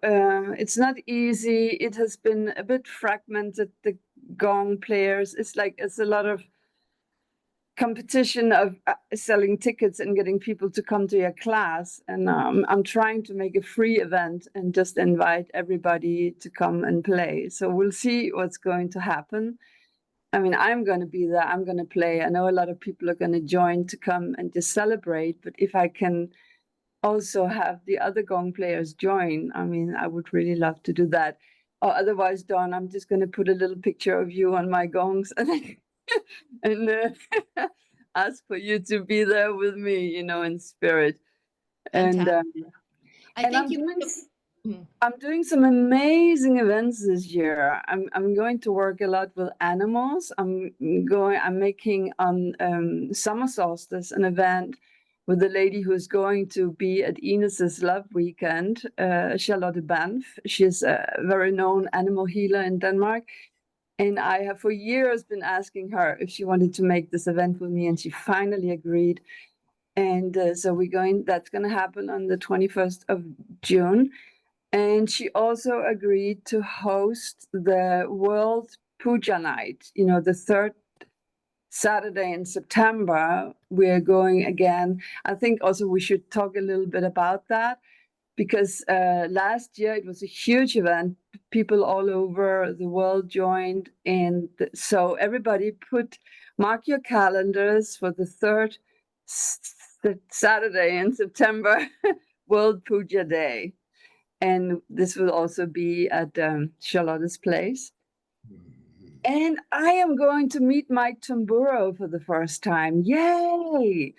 it's not easy. It has been a bit fragmented, the gong players. It's a lot of competition of selling tickets and getting people to come to your class. And I'm trying to make a free event and just invite everybody to come and play. So we'll see what's going to happen. I mean, I'm going to be there. I'm going to play. I know a lot of people are going to join to come and just celebrate. But if I can also have the other gong players join, I mean, I would really love to do that. Or otherwise, Dawn, I'm just going to put a little picture of you on my gongs and ask for you to be there with me, in spirit. And I'm doing some amazing events this year. I'm going to work a lot with animals. I'm making on summer solstice an event with a lady who's going to be at Ines's Love Weekend, Charlotte Banff. She's a very known animal healer in Denmark. And I have for years been asking her if she wanted to make this event with me, and she finally agreed. And so that's going to happen on the 21st of June. And she also agreed to host the World Puja Night, the third Saturday in September. We're going again. I think also we should talk a little bit about that, because last year it was a huge event. People all over the world joined. And so everybody mark your calendars for the third Saturday in September, World Puja Day. And this will also be at Charlotte's place. And I am going to meet Mike Tamburo for the first time. Yay!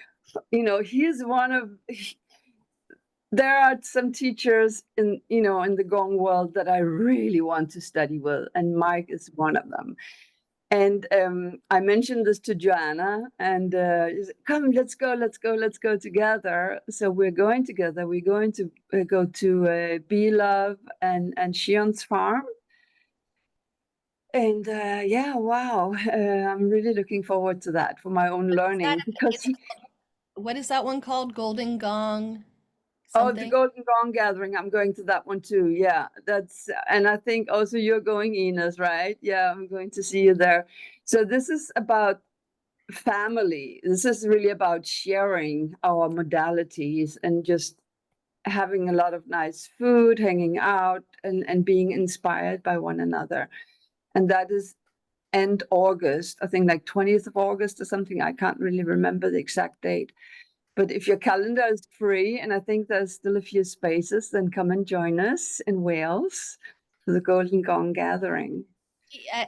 He's there are some teachers in the Gong world that I really want to study with, and Mike is one of them. And I mentioned this to Joanna, and she said, come, let's go together. So we're going together. We're going to go to Bee Love and Shion's farm. And yeah, wow, I'm really looking forward to that for my own learning. What is that one called? Golden Gong? Oh, the Something? Golden Gong Gathering. I'm going to that one too. Yeah, and I think also you're going, Ines, right? Yeah, I'm going to see you there. So this is about family. This is really about sharing our modalities and just having a lot of nice food, hanging out, and being inspired by one another. And that is end August, I think like 20th of August or something. I can't really remember the exact date. But if your calendar is free, and I think there's still a few spaces, then come and join us in Wales for the Golden Gong Gathering.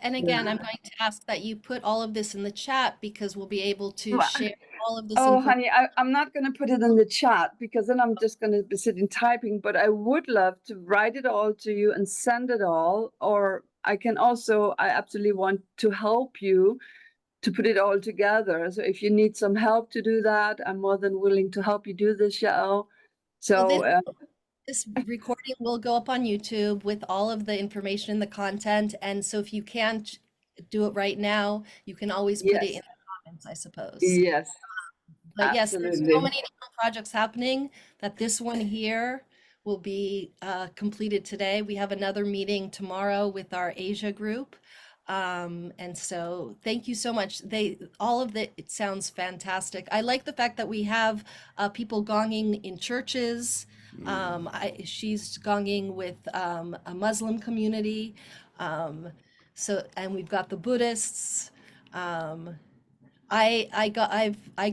And again, I'm going to ask that you put all of this in the chat, because we'll be able to share all of this information. Honey, I'm not going to put it in the chat, because then I'm just going to be sitting typing, but I would love to write it all to you and send it all. Or I absolutely want to help you to put it all together. So if you need some help to do that, I'm more than willing to help you do this, Yaelle. So this recording will go up on YouTube with all of the information and the content. And so if you can't do it right now, you can always put it in the comments, I suppose. Yes. But yes, absolutely. there's so many different projects happening that this one here will be completed today. We have another meeting tomorrow with our Asia group. And so thank you so much. All of it sounds fantastic. I like the fact that we have people gonging in churches. She's gonging with a Muslim community. And we've got the Buddhists. I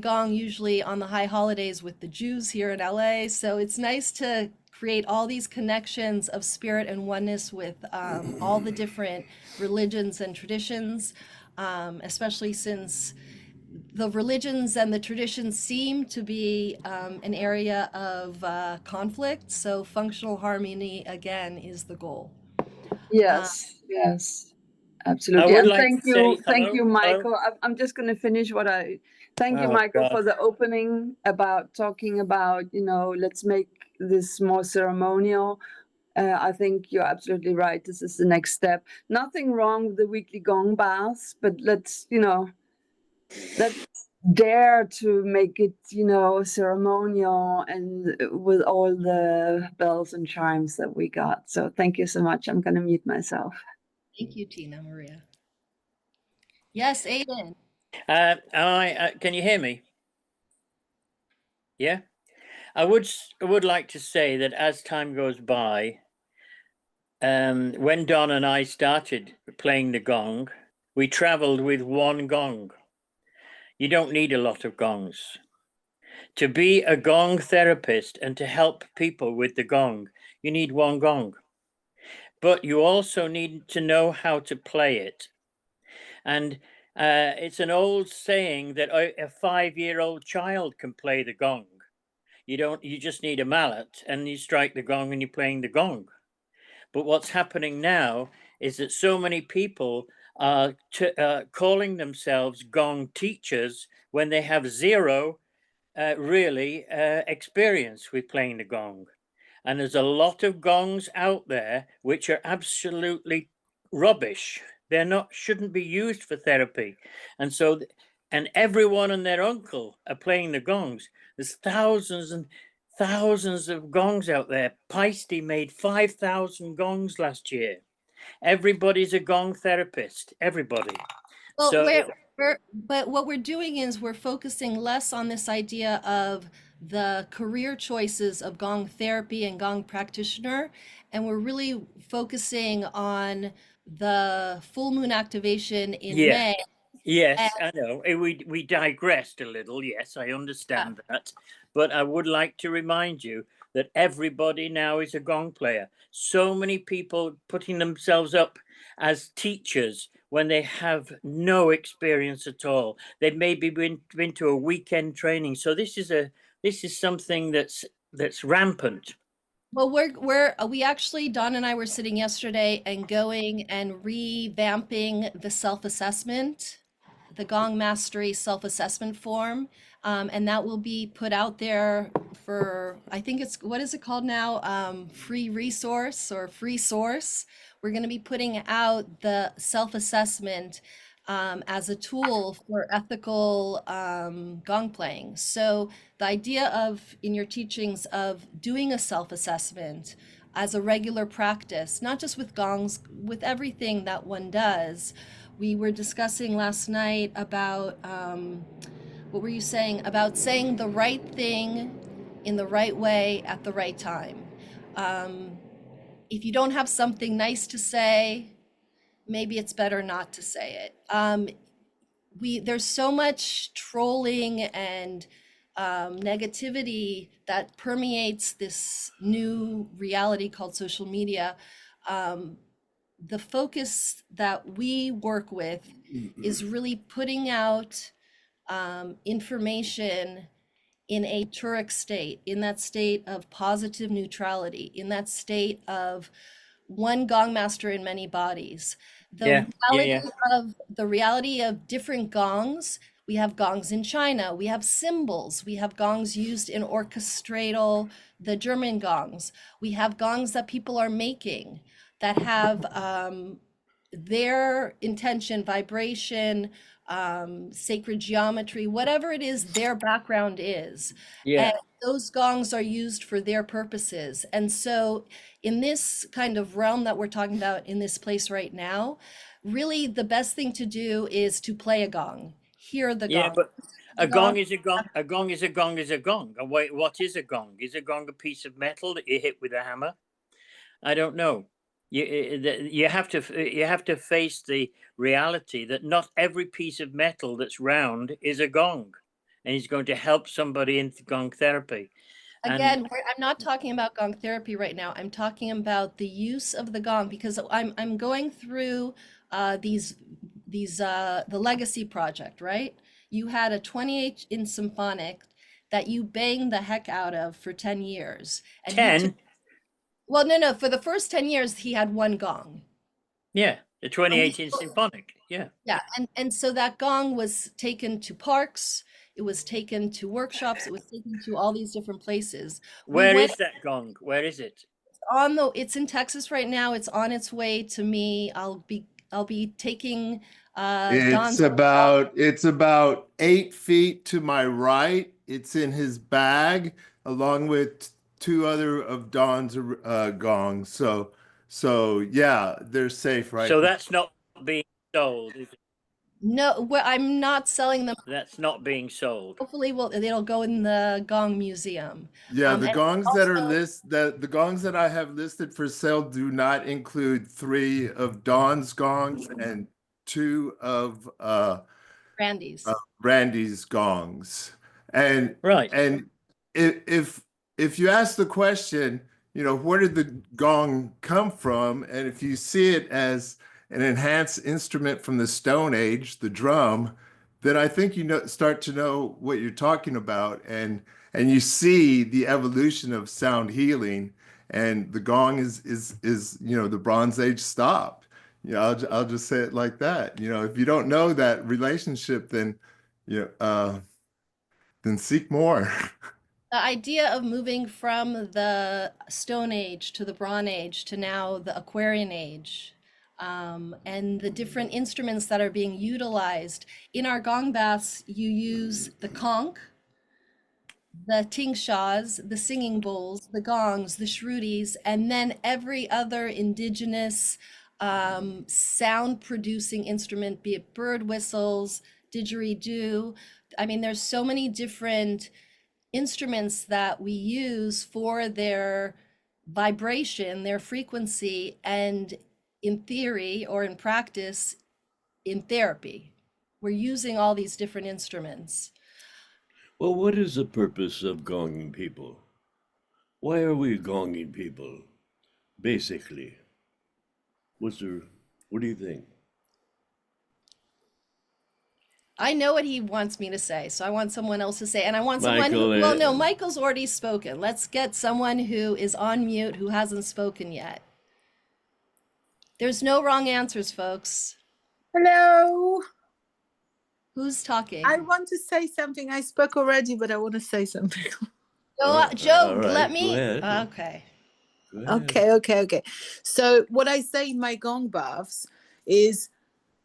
gong usually on the high holidays with the Jews here in L.A. So it's nice to create all these connections of spirit and oneness with all the different religions and traditions, especially since the religions and the traditions seem to be an area of conflict. So functional harmony, again, is the goal. Yes, yes, absolutely. I would And like to say thank you, hello. Michael. I'm just going to finish thank you, Oh, Michael, God. for the opening about talking about, let's make this more ceremonial. I think you're absolutely right. This is the next step. Nothing wrong with the weekly gong baths, but let's dare to make it, ceremonial and with all the bells and chimes that we got. So thank you so much. I'm going to mute myself. Thank you, Tina Maria. Yes, Aiden. Can you hear me? Yeah. I would like to say that as time goes by, when Don and I started playing the gong, we traveled with one gong. You don't need a lot of gongs. To be a gong therapist and to help people with the gong, you need one gong. But you also need to know how to play it. And it's an old saying that a 5-year-old child can play the gong. You just need a mallet and you strike the gong and you're playing the gong. But what's happening now is that so many people are calling themselves gong teachers when they have zero really experience with playing the gong. And there's a lot of gongs out there which are absolutely rubbish. They're not, shouldn't be used for therapy. And so, and everyone and their uncle are playing the gongs. There's thousands and thousands of gongs out there. Paiste made 5,000 gongs last year. Everybody's a gong therapist, everybody. Well, So but what we're doing is we're focusing less on this idea of the career choices of Gong therapy and Gong practitioner, and we're really focusing on the full moon activation in yeah, May. yes, I know. We digressed a little. Yes, I understand that. But I would like to remind you that everybody now is a gong player. So many people putting themselves up as teachers when they have no experience at all. They've maybe been to a weekend training. So this is something that's rampant. Well, we actually, Don and I were sitting yesterday and going and revamping the self-assessment, the Gong Mastery self-assessment form. And that will be put out there for, I think it's, what is it called now? Free resource or free source. We're going to be putting out the self-assessment as a tool for ethical gong playing. So the idea of, in your teachings, of doing a self-assessment as a regular practice, not just with gongs, with everything that one does. We were discussing last night about, what were you saying? About saying the right thing in the right way at the right time. If you don't have something nice to say, maybe it's better not to say it. There's so much trolling and negativity that permeates this new reality called social media. The focus that we work with is really putting out information in a turic state, in that state of positive neutrality, in that state of one gong master in many bodies. Yeah, The reality of different gongs. We have gongs in China. We have cymbals. We have gongs used in orchestratal, the German gongs. We have gongs that people are making that have their intention, vibration, sacred geometry, whatever it is their background is. yeah. And those gongs are used for their purposes. And so in this kind of realm that we're talking about in this place right now, really the best thing to do is to play a gong, hear the Yeah, gong. but The a gong gong. is a gong. A gong is a gong is a gong. And wait, what is a gong? Is a gong a piece of metal that you hit with a hammer? I don't know. You have to face the reality that not every piece of metal that's round is a gong, and he's going to help somebody into gong therapy. Again, I'm not talking about gong therapy right now. I'm talking about the use of the gong because I'm going through the legacy project, right? You had a 28-inch symphonic that you banged the heck out of for 10 years. And he 10. well, no, for the first 10 years he had one gong. Yeah, the 2018 symphonic. Yeah. Yeah, and so that gong was taken to parks, it was taken to workshops, it was taken to all these different places. Where is that gong? Where is it? It's in Texas right now. It's on its way to me. I'll be taking Don's. It's about 8 feet to my right. It's in his bag along with two other of Don's gongs. So yeah, they're safe right So now. that's not being sold. Is it? No, well, I'm not selling them. That's not being sold. Hopefully, it'll go in the Gong Museum. Yeah, the And gongs that are also the gongs that I have listed for sale do not include 3 of Don's gongs and 2 of Randy's. Randy's gongs. And Right. and if you ask the question, where did the gong come from? And if you see it as an enhanced instrument from the Stone Age, the drum, then I think start to know what you're talking about, and you see the evolution of sound healing, and the gong is the Bronze Age stopped. I'll just say it like that. If you don't know that relationship, then seek more. The idea of moving from the Stone Age to the Bronze Age to now the Aquarian Age, and the different instruments that are being utilized. In our gong baths, you use the conch, the tingshas, the singing bowls, the gongs, the shrudis, and then every other indigenous sound producing instrument, be it bird whistles, didgeridoo. I mean, there's so many different instruments that we use for their vibration, their frequency, and in theory or in practice, in therapy, we're using all these different instruments. Well, what is the purpose of gonging people? Why are we gonging people, basically? What do you think? I know what he wants me to say, so I want someone else to say, and I want someone Michael, who, well, no, Michael's already spoken. Let's get someone who is on mute who hasn't spoken yet. There's no wrong answers, folks. Hello. Who's talking? I want to say something. I spoke already, but I want to say something. Joe, right, let me. go ahead. Okay. Go ahead. Okay. So what I say in my gong baths is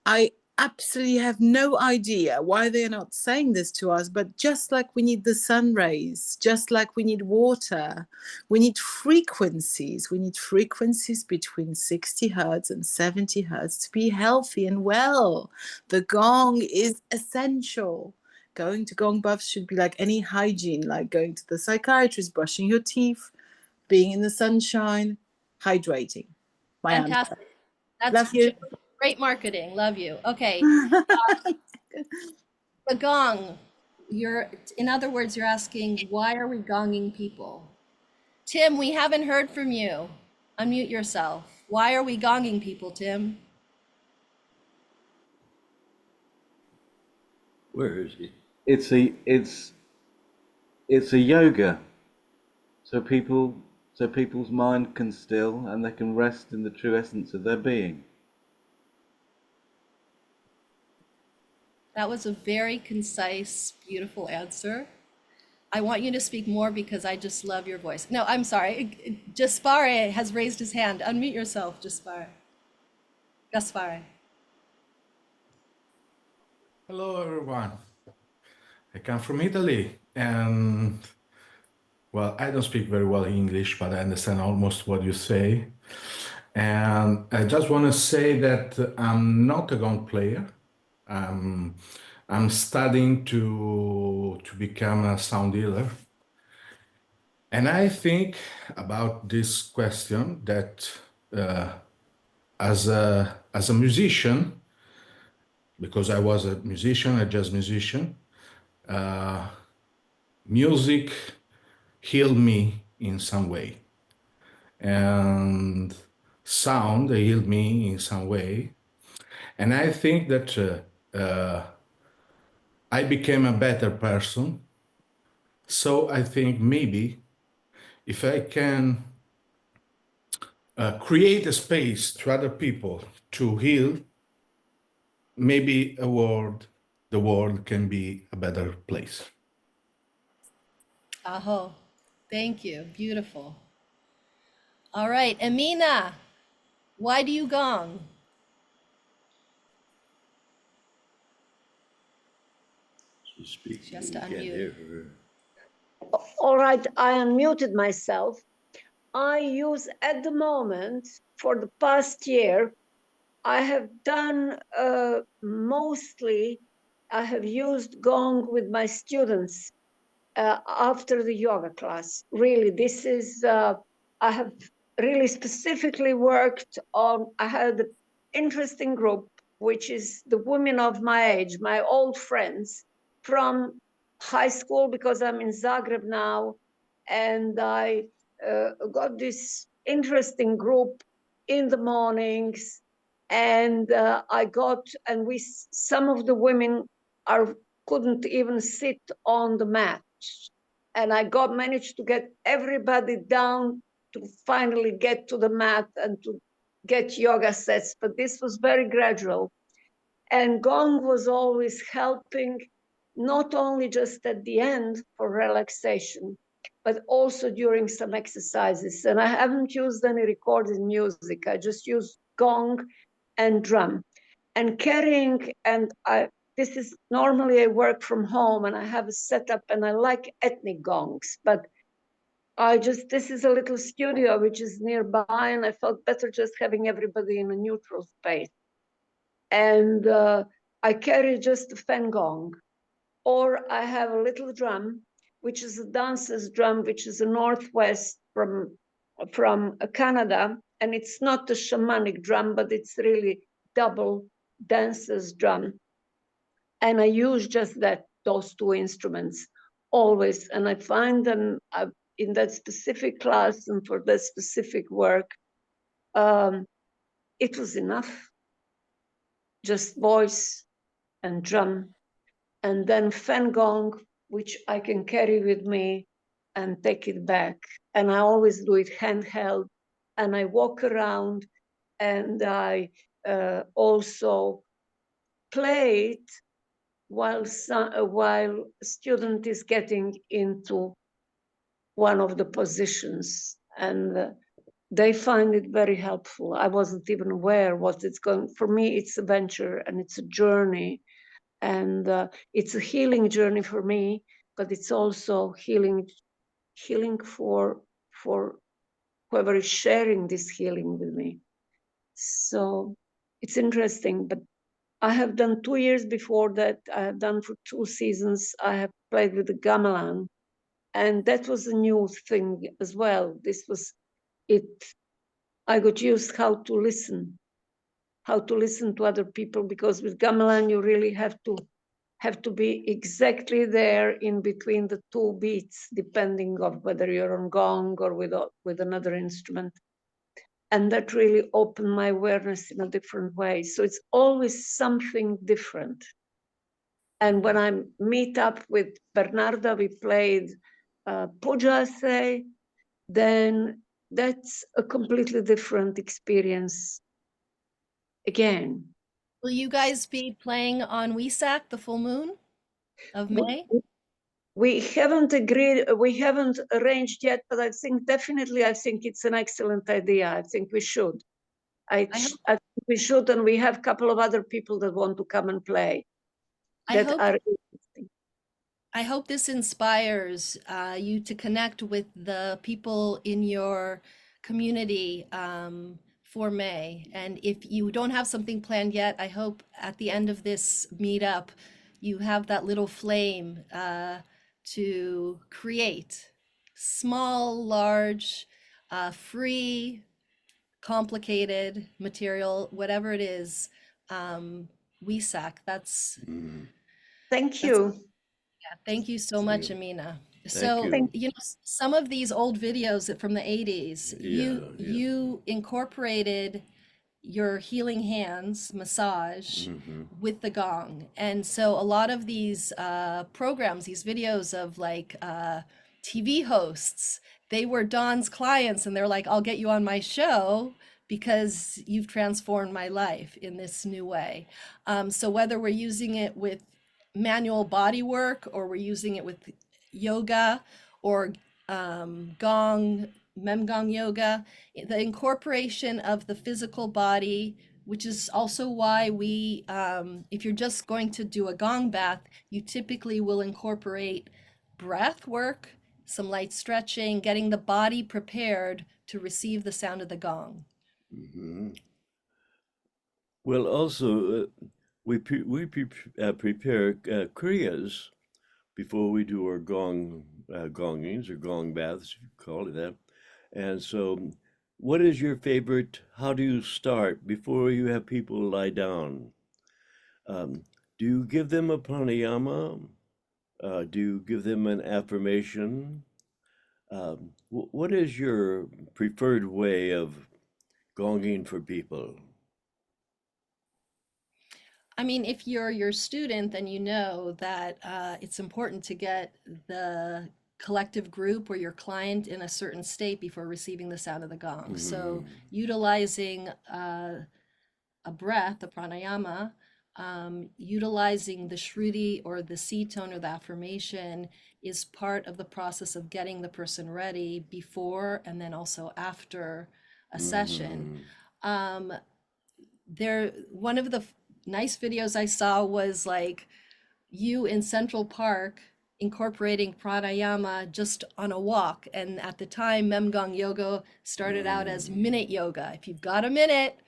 I absolutely have no idea why they're not saying this to us, but just like we need the sun rays, just like we need water, we need frequencies. We need frequencies between 60 hertz and 70 hertz to be healthy and well. The gong is essential. Going to gong baths should be like any hygiene, like going to the psychiatrist, brushing your teeth, being in the sunshine, hydrating. My answer. Fantastic. That's Love you. great marketing. Love you. Okay. The gong. In other words, you're asking, why are we gonging people? Tim, we haven't heard from you. Unmute yourself. Why are we gonging people, Tim? Where is he? It's a yoga, so people's mind can still and they can rest in the true essence of their being. That was a very concise, beautiful answer. I want you to speak more because I just love your voice. No, I'm sorry. Jaspare has raised his hand. Unmute yourself, Jaspare. Hello, everyone. I come from Italy, and well, I don't speak very well English, but I understand almost what you say. And I just want to say that I'm not a gong player. I'm studying to become a sound healer. And I think about this question that as a musician, because I was a musician, a jazz musician, music healed me in some way. And sound healed me in some way. And I think that I became a better person. So I think maybe if I can create a space to other people to heal, maybe the world can be a better place. Aho, thank you, beautiful. All right, Amina, why do you gong? She's speaking. She has to We can't unmute. hear her. All right, I unmuted myself. I use at the moment, for the past year, I have done mostly, I have used Gong with my students after the yoga class. Really, this is, I have really specifically worked on, I had an interesting group, which is the women of my age, my old friends from high school, because I'm in Zagreb now, and I got this interesting group in the mornings, and some of the women couldn't even sit on the mat, and I managed to get everybody down to finally get to the mat and to get yoga sets, but this was very gradual. And Gong was always helping, not only just at the end for relaxation, but also during some exercises. And I haven't used any recorded music. I just used Gong and drum and carrying. And this is normally I work from home and I have a setup and I like ethnic gongs, but this is a little studio which is nearby and I felt better just having everybody in a neutral space. And I carry just a fan gong, or I have a little drum, which is a dancer's drum, which is a northwest from Canada. And it's not a shamanic drum, but it's really double dancer's drum. And I use just those two instruments always. And I find them in that specific class and for that specific work, it was enough. Just voice and drum, and then fan gong, which I can carry with me and take it back. And I always do it handheld, and I walk around, and I also play it while a student is getting into one of the positions, and they find it very helpful. I wasn't even aware what it's going. For me, it's a venture and it's a journey, and it's a healing journey for me. But it's also healing for whoever is sharing this healing with me. So it's interesting. But I have done 2 years before that. I have done for 2 seasons. I have played with the gamelan, and that was a new thing as well. This was it. I got used how to listen to other people, because with gamelan you really have to be exactly there in between the 2 beats, depending on whether you're on gong or with another instrument. And that really opened my awareness in a different way. So it's always something different. And when I meet up with Bernarda, we played puja, say, then that's a completely different experience again. Will you guys be playing on WESAC, the full moon of May? We haven't agreed, we haven't arranged yet, but I think it's an excellent idea. I think we should. I think we should, and we have a couple of other people that want to come and play. I hope this inspires you to connect with the people in your community for May. And if you don't have something planned yet, I hope at the end of this meetup, you have that little flame to create small, large, free, complicated material, whatever it is. WESAC, that's. Thank you. Yeah, thank you so much, Amina. So, you. you know, some of these old videos from the 80s, you incorporated your healing hands massage with the gong. And so a lot of these programs, these videos of like TV hosts, they were Don's clients and they're like, I'll get you on my show because you've transformed my life in this new way. So whether we're using it with manual body work or we're using it with yoga or gong, Memgong yoga, the incorporation of the physical body, which is also why we, if you're just going to do a gong bath, you typically will incorporate breath work, some light stretching, getting the body prepared to receive the sound of the gong. Well, also, we prepare kriyas before we do our gongings or gong baths, you call it that. And so, what is your favorite? How do you start before you have people lie down? Do you give them a pranayama? Do you give them an affirmation? What is your preferred way of gonging for people? I mean, if you're your student, then you know that it's important to get the collective group or your client in a certain state before receiving the sound of the gong. So utilizing a breath, a pranayama, utilizing the shruti or the C tone or the affirmation is part of the process of getting the person ready before and then also after a session. one of the nice videos I saw was like you in Central Park incorporating pranayama just on a walk. And at the time, Memgong yoga started out as minute yoga. If you've got a minute,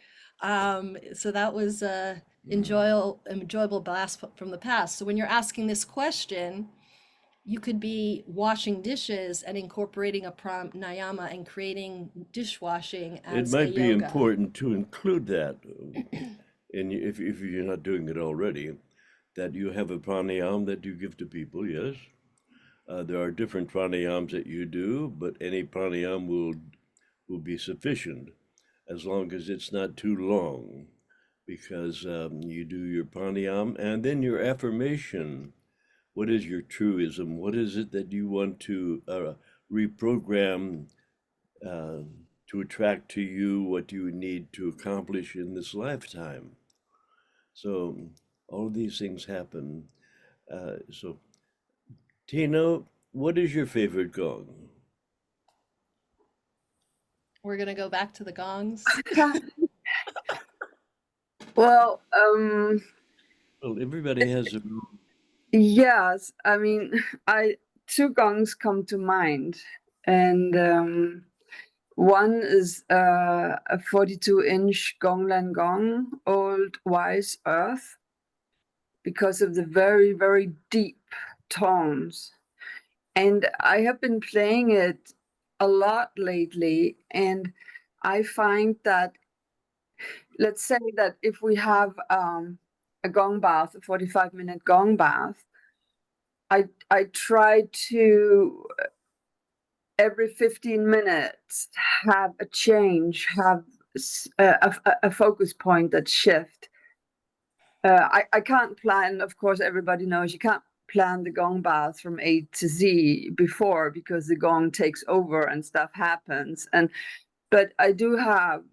so that was a enjoyable blast from the past. So when you're asking this question, you could be washing dishes and incorporating a pranayama and creating dishwashing It as a might be yoga. important to include that, if you're not doing it already, that you have a pranayam that you give to people, yes. There are different pranayams that you do, but any pranayam will be sufficient as long as it's not too long, because you do your pranayam and then your affirmation. What is your truism? What is it that you want to reprogram to attract to you what you need to accomplish in this lifetime? So all of these things happen. So Tina, what is your favorite gong? We're gonna go back to the gongs. Well, Well, everybody has a yes, I mean, two gongs come to mind, and one is a 42-inch Gonglan gong, old wise earth, because of the very, very deep tones. And I have been playing it a lot lately, and I find that, let's say that if we have a gong bath, a 45-minute gong bath, I try to every 15 minutes have a change, have a focus point that shift. I can't plan, of course, everybody knows you can't plan the gong bath from A to Z before, because the gong takes over and stuff happens. But I do have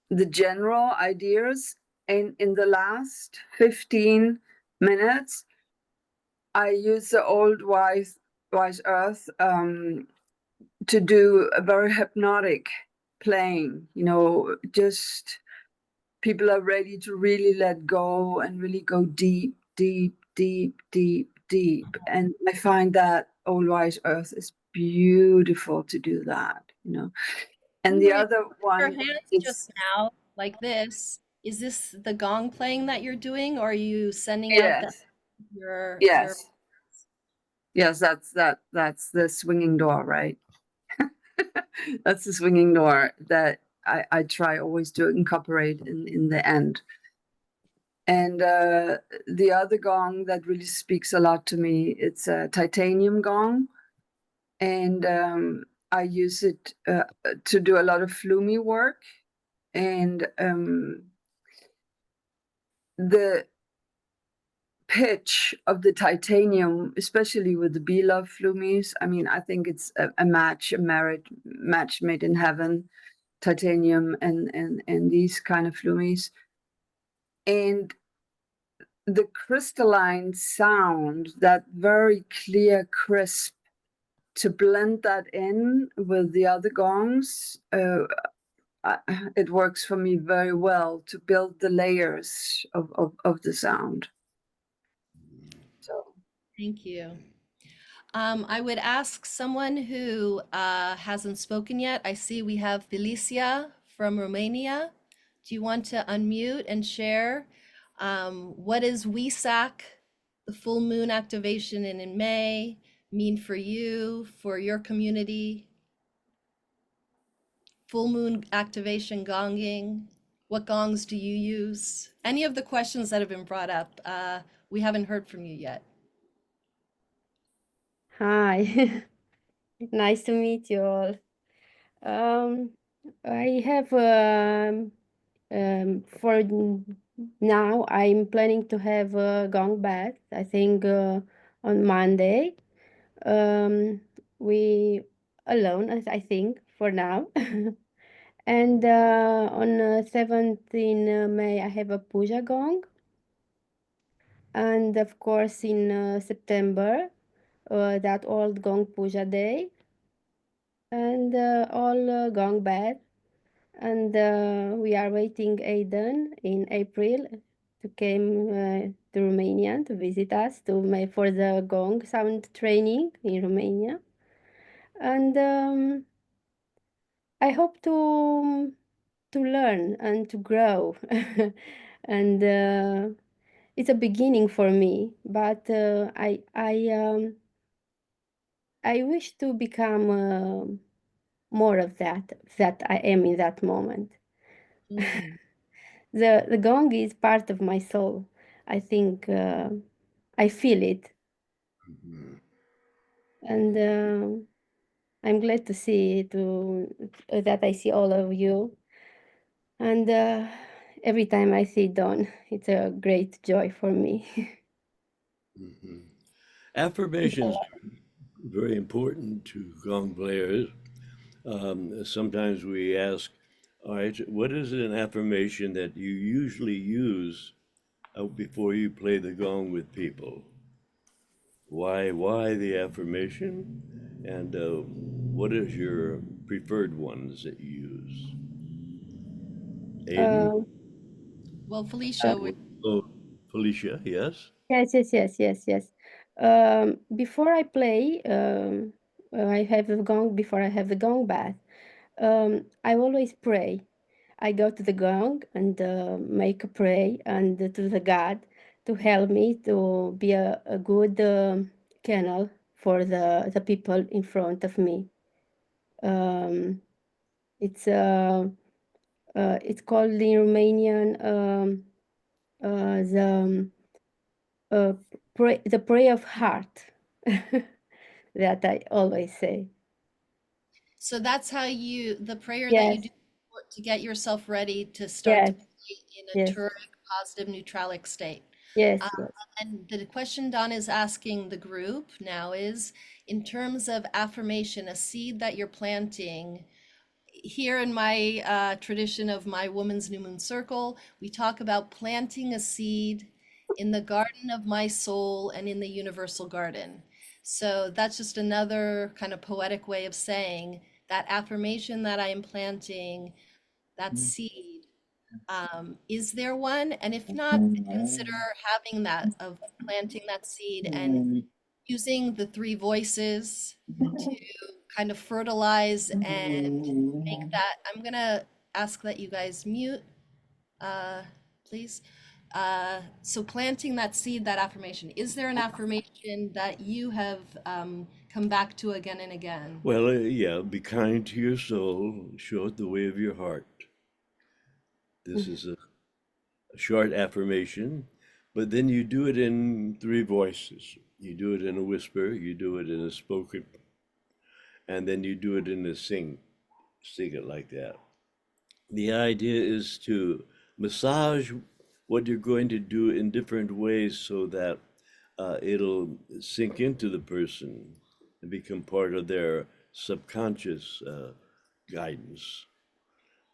the general ideas, and in the last 15 minutes, I use the old wise earth to do a very hypnotic playing. Just people are ready to really let go and really go deep, deep, deep, deep, deep. And I find that old wise earth is beautiful to do that. And the other Your one hands is, just now like this. Is this the gong playing that you're doing, or are you sending out that yes, your yes, that's the swinging door, right? That's the swinging door that I try always to incorporate in the end. And the other gong that really speaks a lot to me, it's a titanium gong, and I use it to do a lot of flumi work. And the pitch of the titanium, especially with the beloved flumies, I mean, I think it's a match made in heaven, titanium and these kind of flumies. And the crystalline sound, that very clear, crisp, to blend that in with the other gongs, it works for me very well to build the layers of the sound. So Thank you. I would ask someone who hasn't spoken yet. I see we have Felicia from Romania. Do you want to unmute and share what is WESAC, the full moon activation in May, mean for you, for your community? Full moon activation gonging. What gongs do you use? Any of the questions that have been brought up, we haven't heard from you yet. Hi, nice to meet you all. I have for now, I'm planning to have a gong bath, I think on Monday. We alone, I think, for now. And on 17 May, I have a puja gong. And of course, in September, that old gong puja day. And all gong bath. and we are waiting Aiden in April to come to Romania to visit us for the Gong sound training in Romania, and I hope to learn and to grow, and it's a beginning for me. But I wish to become more of that I am in that moment. The gong is part of my soul. I think I feel it, and I'm glad to see that I see all of you, and every time I see Dawn, it's a great joy for me. Affirmations are very important to gong players. Sometimes we ask, all right, what is an affirmation that you usually use before you play the gong with people? Why the affirmation? And what is your preferred ones that you use? Aiden? Um, Well, Felicia, we, Oh, Felicia, yes? yes. Before I play, I have the gong. Before I have the gong bath, I always pray. I go to the gong and make a pray and to the God to help me to be a good channel for the people in front of me. Um, it's called in Romanian the prayer of heart that I always say. so that's how the prayer that you Yes, do to get yourself ready to start to yes, play in a yes, turric, positive, neutralic state. yes, Uh, yes. and the question Don is asking the group now is, in terms of affirmation, a seed that you're planting, here in my tradition of my Woman's New Moon Circle, we talk about planting a seed in the garden of my soul and in the universal garden. So that's just another kind of poetic way of saying that affirmation that I am planting, that seed. Is there one? And if not, consider having that, of planting that seed and using the three voices to kind of fertilize and make that. I'm gonna ask that you guys mute, uh, please. So planting that seed, that affirmation. Is there an affirmation that you have come back to again and again? Well, yeah, be kind to your soul, show it the way of your heart. This is a short affirmation, but then you do it in three voices. You do it in a whisper, you do it in a spoken, and then you do it in a sing it like that. The idea is to massage what you're going to do in different ways so that it'll sink into the person and become part of their subconscious guidance.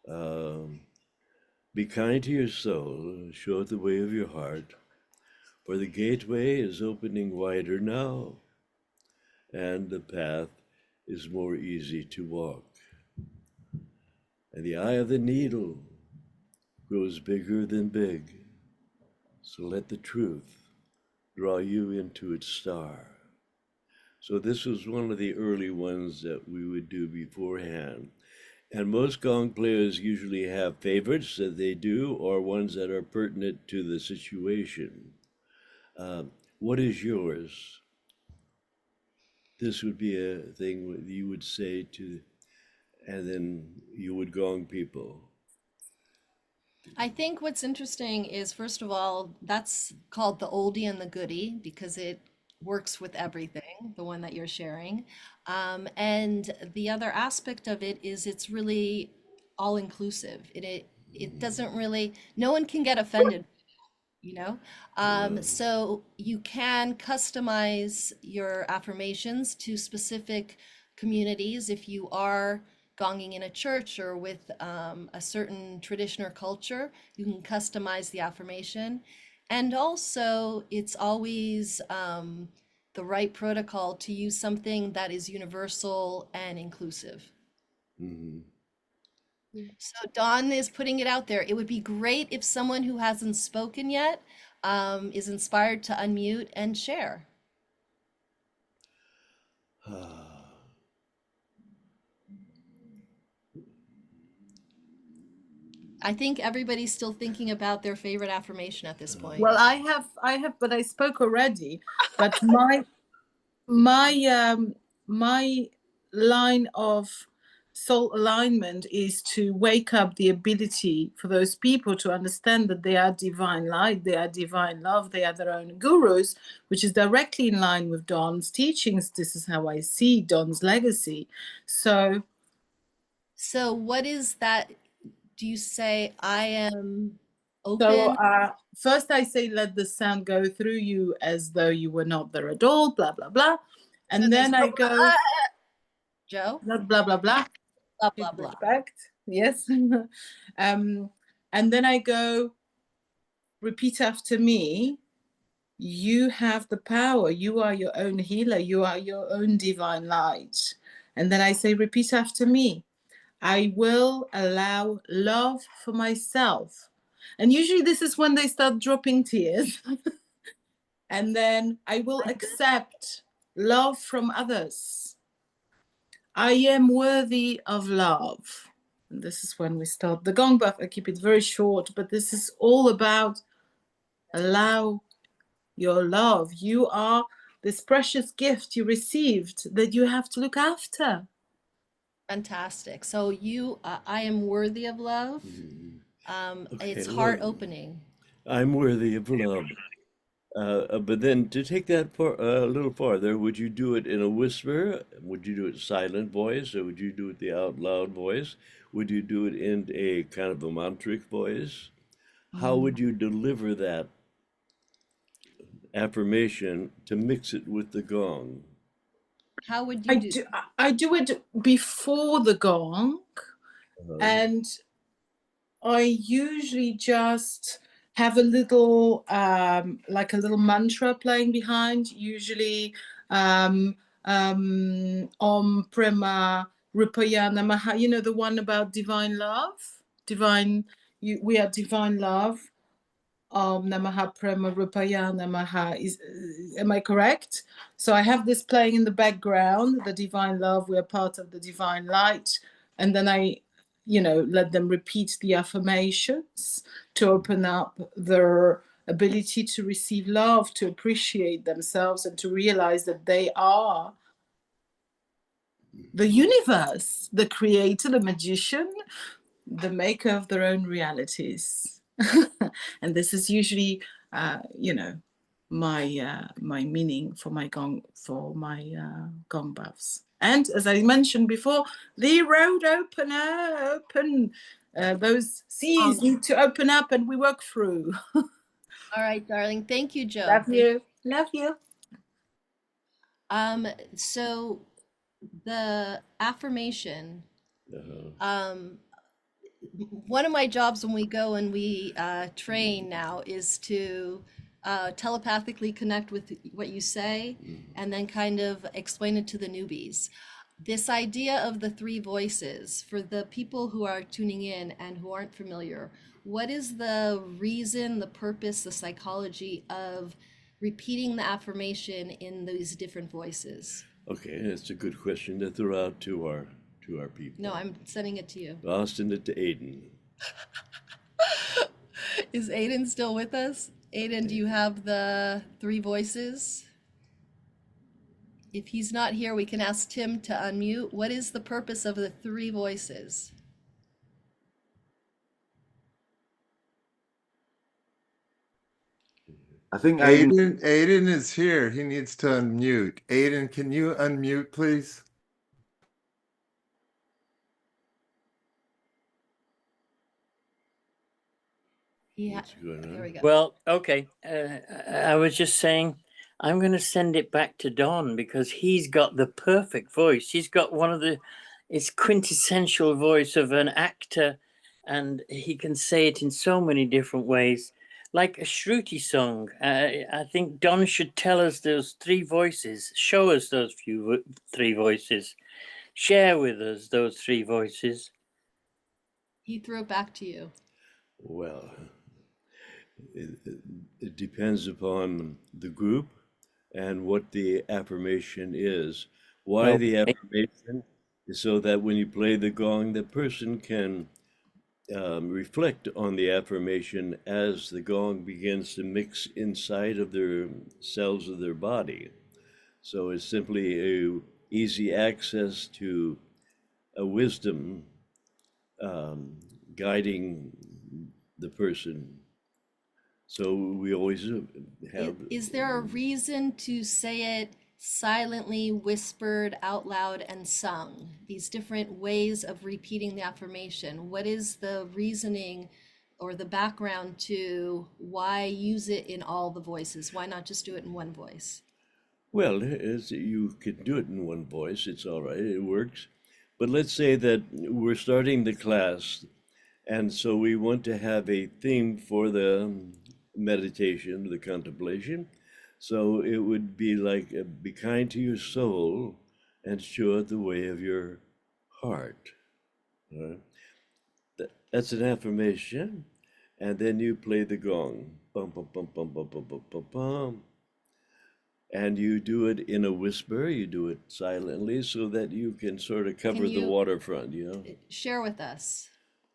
Um, be kind to your soul, show it the way of your heart, for the gateway is opening wider now, and the path is more easy to walk. And the eye of the needle grows bigger than big, so let the truth draw you into its star. So this was one of the early ones that we would do beforehand. And most gong players usually have favorites that they do or ones that are pertinent to the situation. What is yours? This would be a thing you would say to, and then you would gong people. I think what's interesting is, first of all, that's called the oldie and the goodie because it works with everything, the one that you're sharing. And the other aspect of it is it's really all inclusive. It doesn't really, no one can get offended, you know? So you can customize your affirmations to specific communities if you are gonging in a church or with a certain tradition or culture, you can customize the affirmation. And also, it's always the right protocol to use something that is universal and inclusive. Mm-hmm. So Dawn is putting it out there. It would be great if someone who hasn't spoken yet is inspired to unmute and share. I think everybody's still thinking about their favorite affirmation at this point. Well, I have, but I spoke already. But my line of soul alignment is to wake up the ability for those people to understand that they are divine light, they are divine love, they are their own gurus, which is directly in line with Don's teachings. This is how I see Don's legacy. So what is that? Do you say, I am open? So first I say, let the sound go through you as though you were not there at all, blah, blah, blah. And then I go, Joe? blah, blah, blah, blah. Blah, blah, blah. Respect, yes. And then I go, repeat after me. You have the power. You are your own healer. You are your own divine light. And then I say, repeat after me. I will allow love for myself. And usually this is when they start dropping tears. And then I will accept love from others. I am worthy of love. And this is when we start the Gong buff. I keep it very short, but this is all about allow your love. You are this precious gift you received that you have to look after. Fantastic. So I am worthy of love. It's heart opening. I'm worthy of love. But then to take that a little farther, would you do it in a whisper? Would you do it silent voice? Or would you do it the out loud voice? Would you do it in a kind of a mantric voice? How would you deliver that affirmation to mix it with the gong? How would you do? I do it before the gong, and I usually just have a little like a little mantra playing behind, usually Om Prema Rupaya Namaha, you know, the one about divine love, we are divine love. Om Namaha Prema Rupaya Namaha. Am I correct? So I have this playing in the background, the divine love, we are part of the divine light. And then I, let them repeat the affirmations to open up their ability to receive love, to appreciate themselves, and to realize that they are the universe, the creator, the magician, the maker of their own realities. And this is usually, my meaning for my gong buffs. And as I mentioned before, the road open. Those seas need to open up, and we work through. All right, darling. Thank you, Joe. Love you. Love you. So the affirmation. One of my jobs when we go and we train now is to telepathically connect with what you say and then kind of explain it to the newbies. This idea of the three voices, for the people who are tuning in and who aren't familiar, what is the reason, the purpose, the psychology of repeating the affirmation in these different voices? Okay, that's a good question to throw out to our people. No, I'm sending it to you. I'll send it to Aiden. Is Aiden still with us? Aiden, do you have the three voices? If he's not here, we can ask Tim to unmute. What is the purpose of the three voices? I think Aiden is here. He needs to unmute. Aiden, can you unmute, please? Yeah, there we go. Well, okay. I was just saying, I'm going to send it back to Don because he's got the perfect voice. He's got it's quintessential voice of an actor, and he can say it in so many different ways, like a Shruti song. I think Don should tell us those three voices, show us those three voices, share with us those three voices. He threw it back to you. Well, it depends upon the group and what the affirmation is. Why the Okay. affirmation is so that when you play the gong, the person can reflect on the affirmation as the gong begins to mix inside of their cells of their body. So it's simply a easy access to a wisdom guiding the person. So we always have. Is there a reason to say it silently, whispered, out loud, and sung? These different ways of repeating the affirmation. What is the reasoning or the background to why use it in all the voices? Why not just do it in one voice? Well, you can do it in one voice. It's all right. It works. But let's say that we're starting the class, and so we want to have a theme for the meditation, the contemplation. So it would be like, be kind to your soul and show it the way of your heart. All right? That's an affirmation. And then you play the gong. Bum, bum, bum, bum, bum, bum, bum, bum, bum. And you do it in a whisper, you do it silently so that you can sort of cover the waterfront, you know? Share with us.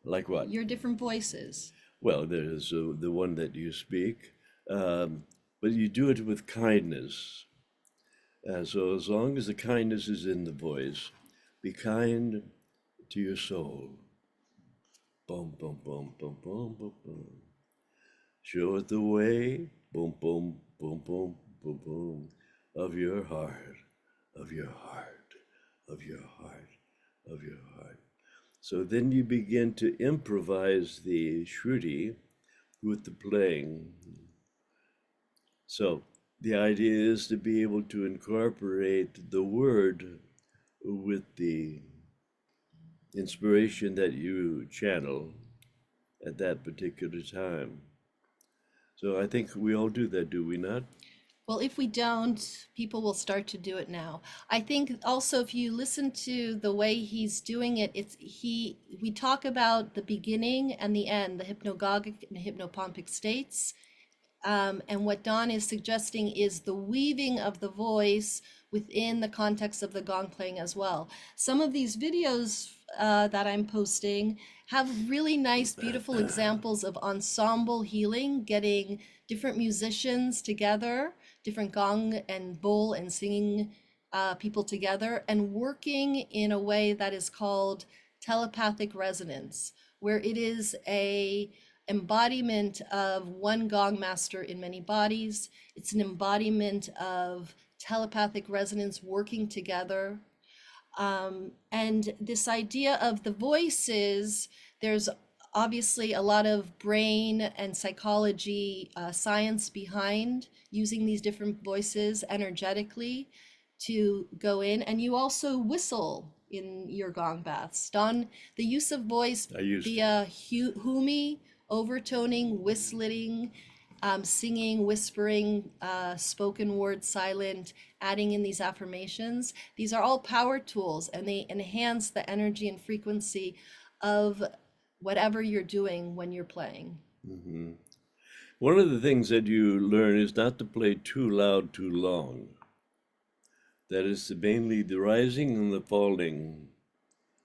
Like what? Your different voices. Well, there's the one that you speak, but you do it with kindness. So as long as the kindness is in the voice, be kind to your soul. Boom, boom, boom, boom, boom, boom, boom. Show it the way, boom, boom, boom, boom, boom, boom, of your heart, of your heart, of your heart, of your heart. So then you begin to improvise the shruti with the playing. So the idea is to be able to incorporate the word with the inspiration that you channel at that particular time. So I think we all do that, do we not? Well, if we don't, people will start to do it now. I think also if you listen to the way he's doing it, we talk about the beginning and the end, the hypnagogic and hypnopompic states. And what Don is suggesting is the weaving of the voice within the context of the gong playing as well. Some of these videos that I'm posting have really nice, beautiful examples of ensemble healing, getting different musicians together, different gong and bowl and singing people together, and working in a way that is called telepathic resonance, where it is a embodiment of one gong master in many bodies. It's an embodiment of telepathic resonance working together. And this idea of the voices, there's obviously a lot of brain and psychology science behind using these different voices energetically to go in. And you also whistle in your gong baths. Don, the use of voice via humi, overtoning, whistling, singing, whispering, spoken word, silent, adding in these affirmations. These are all power tools and they enhance the energy and frequency of whatever you're doing when you're playing. Mm-hmm. One of the things that you learn is not to play too loud, too long. That is mainly the rising and the falling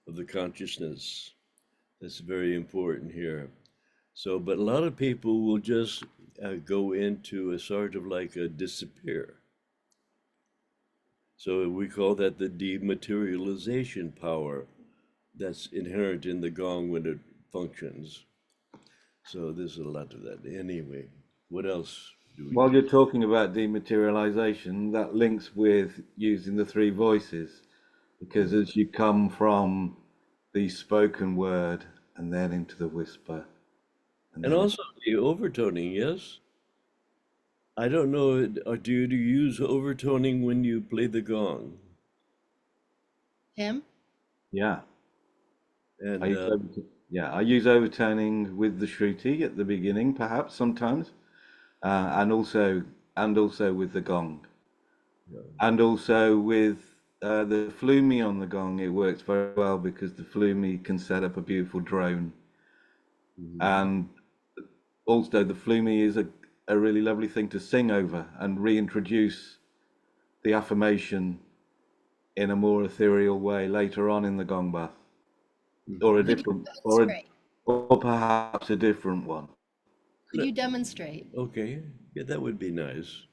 of the consciousness. That's very important here. So, but a lot of people will just go into a sort of like a disappear. So we call that the dematerialization power that's inherent in the gong when it functions. So there's a lot of that. Anyway, what else do we While do? you're talking about dematerialization, that links with using the three voices, because as you come from the spoken word and then into the whisper, And also the overtoning, yes? I don't know, or do you use overtoning when you play the gong? Him? Yeah. And I use overtoning with the shruti at the beginning, perhaps sometimes, and also with the gong, and also with the flumi on the gong. It works very well because the flumi can set up a beautiful drone And also the flumi is a really lovely thing to sing over and reintroduce the affirmation in a more ethereal way later on in the gong bath, or a Could you different, demonstrate? or perhaps a different one. Could you demonstrate? Okay, yeah, that would be nice.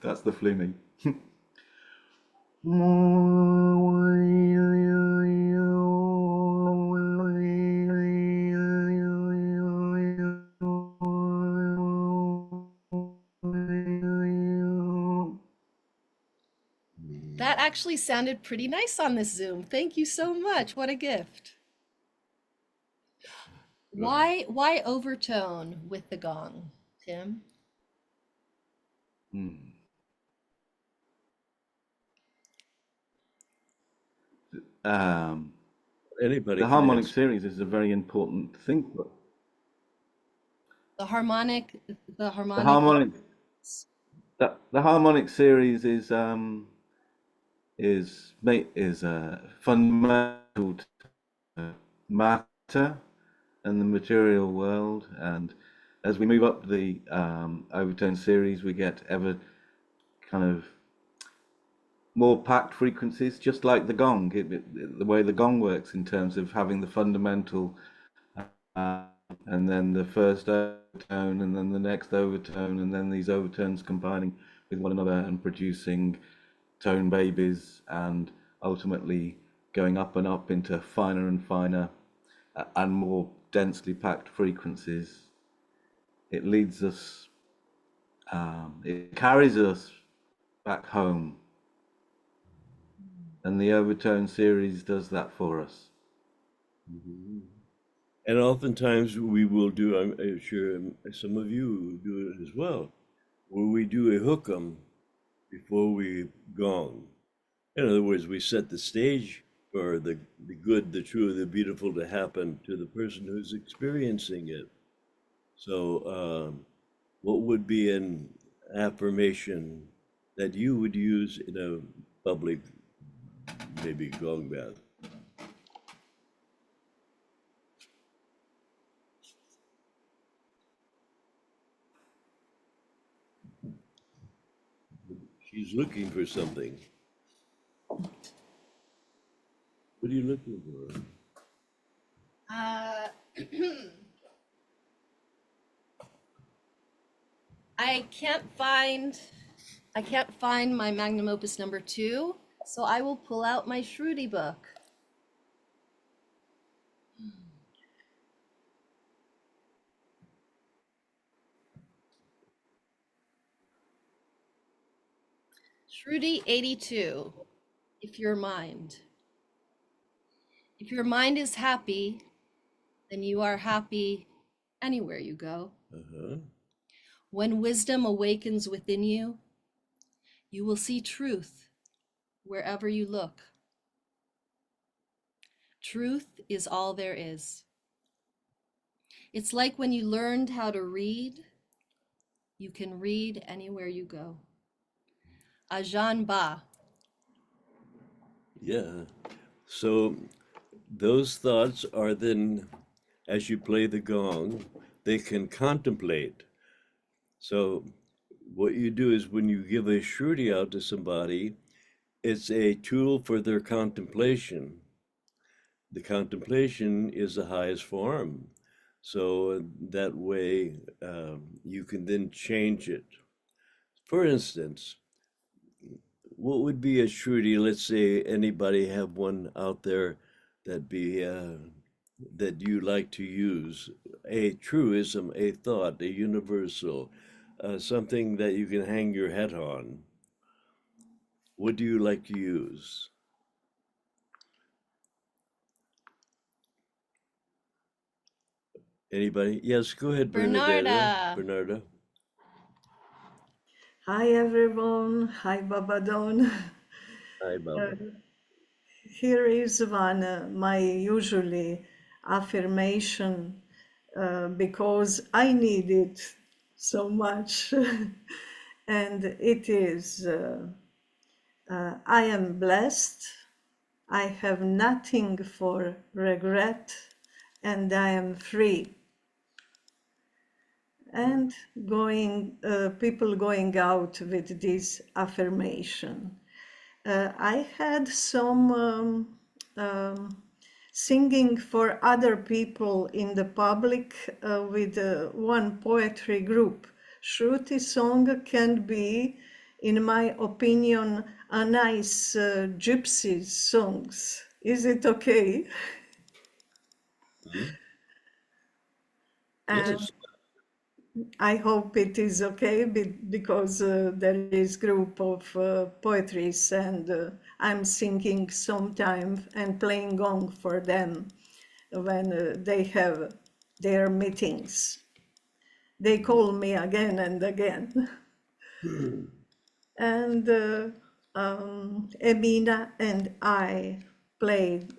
That's the flumi. That actually sounded pretty nice on this Zoom. Thank you so much. What a gift. Why overtone with the gong, Tim? Anybody The can harmonic answer. series is a very important thing. The harmonic. The harmonic series is fundamental to matter and the material world. And as we move up the overtone series, we get ever kind of more packed frequencies, just like the gong. The way the gong works in terms of having the fundamental, and then the first overtone, and then the next overtone, and then these overtones combining with one another and producing tone babies, and ultimately going up and up into finer and finer and more densely packed frequencies. It leads us, it carries us back home. And the overtone series does that for us. And oftentimes we will do, I'm sure some of you do it as well, where we do a hook'em before we gong. In other words, we set the stage for the good, the true, the beautiful to happen to the person who's experiencing it. So what would be an affirmation that you would use in a public, maybe gong bath? She's looking for something. What are you looking for? I can't find my magnum opus number 2, so I will pull out my Shruti book. Shruti 82. If your mind is happy, then you are happy anywhere you go. When wisdom awakens within you, you will see truth wherever you look. Truth is all there is. It's like when you learned how to read, you can read anywhere you go. Ajahn Bah. Yeah. So those thoughts are then, as you play the gong, they can contemplate. So what you do is when you give a shruti out to somebody, it's a tool for their contemplation. The contemplation is the highest form. So that way you can then change it. For instance, what would be a shruti? Let's say anybody have one out there that be that you like to use, a truism, a thought, a universal, something that you can hang your hat on. What do you like to use? Anybody? Yes, go ahead, Bernadetta. Bernarda. Hi everyone. Hi Babadon. Hi, Baba. Here is one, my usually affirmation because I need it so much. And it is I am blessed, I have nothing for regret, and I am free. And people going out with this affirmation. I had some singing for other people in the public with one poetry group. Shruti song can be, in my opinion, a nice gypsy songs. Is it okay? Mhm. And Yes. I hope it is okay because there is group of poetries and I'm singing sometime and playing gong for them when they have their meetings. They call me again and again. And Emina and I played,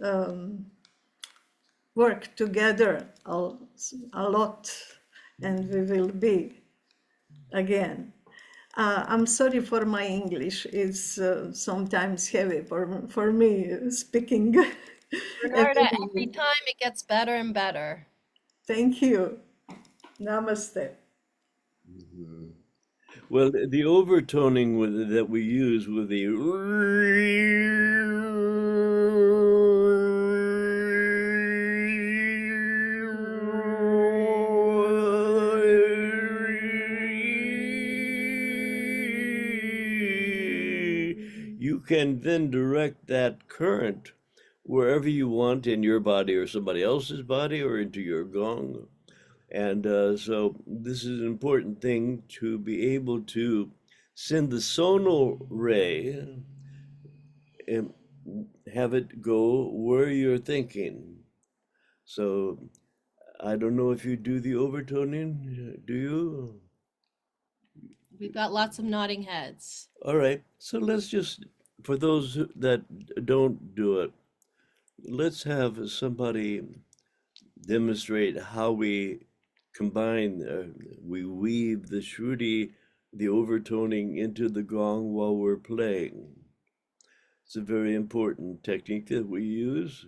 work together a lot, and we will be again. I'm sorry for my English. It's sometimes heavy for me speaking. Bernarda, every time it gets better and better. Thank you. Namaste. Mhm. Well, the overtoning that we use with the you can then direct that current wherever you want in your body or somebody else's body or into your gong. And so this is an important thing to be able to send the sonal ray and have it go where you're thinking. So I don't know if you do the overtoning, do you? We've got lots of nodding heads. All right, so let's just, for those that don't do it, let's have somebody demonstrate how we combine, we weave the shruti, the overtoning into the gong while we're playing. It's a very important technique that we use.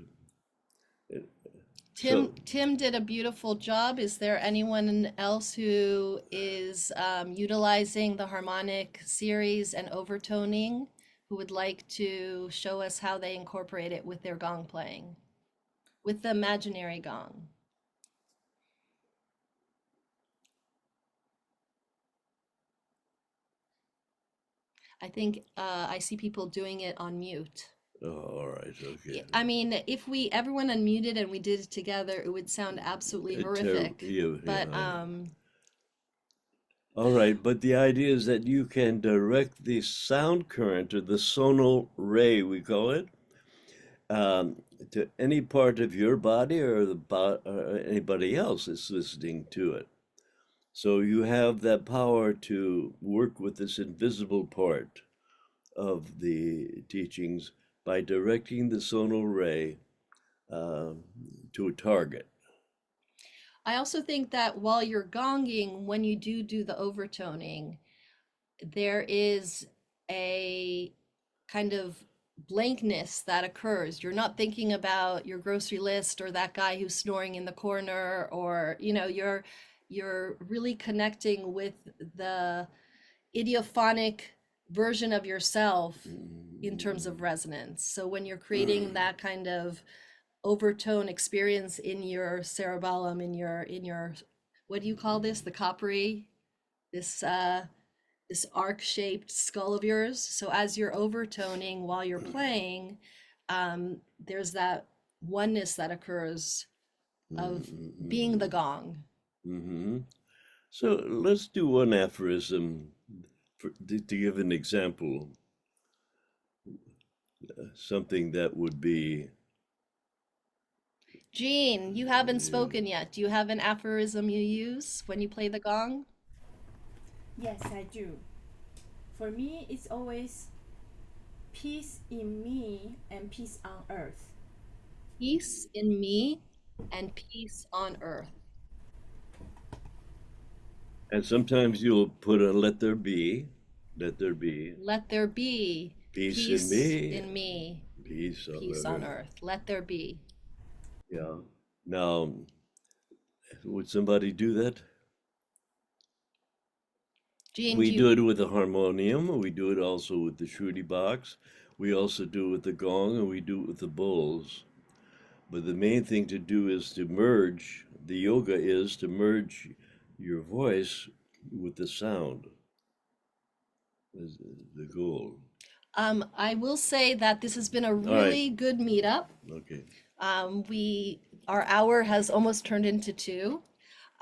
Tim did a beautiful job. Is there anyone else who is utilizing the harmonic series and overtoning who would like to show us how they incorporate it with their gong playing, with the imaginary gong? I think I see people doing it on mute. Oh, all right, okay. I mean, if everyone unmuted and we did it together, it would sound absolutely horrific. But all right, but the idea is that you can direct the sound current, or the sonal ray, we call it, to any part of your body or anybody else that's listening to it. So you have that power to work with this invisible part of the teachings by directing the sonal ray to a target. I also think that while you're gonging, when you do the overtoning, there is a kind of blankness that occurs. You're not thinking about your grocery list or that guy who's snoring in the corner, or you're really connecting with the idiophonic version of yourself in terms of resonance. So when you're creating that kind of overtone experience in your cerebellum, in your what do you call this, the coppery, this this arc-shaped skull of yours. So as you're overtoning while you're playing, there's that oneness that occurs of being the gong. Mm-hmm. So let's do one aphorism to give an example. Something that would be. Jean, you haven't spoken yet. Do you have an aphorism you use when you play the gong? Yes, I do. For me, it's always peace in me and peace on earth. Peace in me and peace on earth. And sometimes you'll put a let there be. Let there be. Let there be Peace peace in me. in me Peace on peace on earth. Let there be. Yeah. Now, would somebody do that? Jean, We do it with the harmonium. We do it also with the shruti box. We also do it with the gong, and we do it with the bowls. But the main thing to do is to merge. The yoga is to merge your voice with the sound. Is the goal. I will say that this has been a really good meetup. Okay. Our hour has almost turned into 2.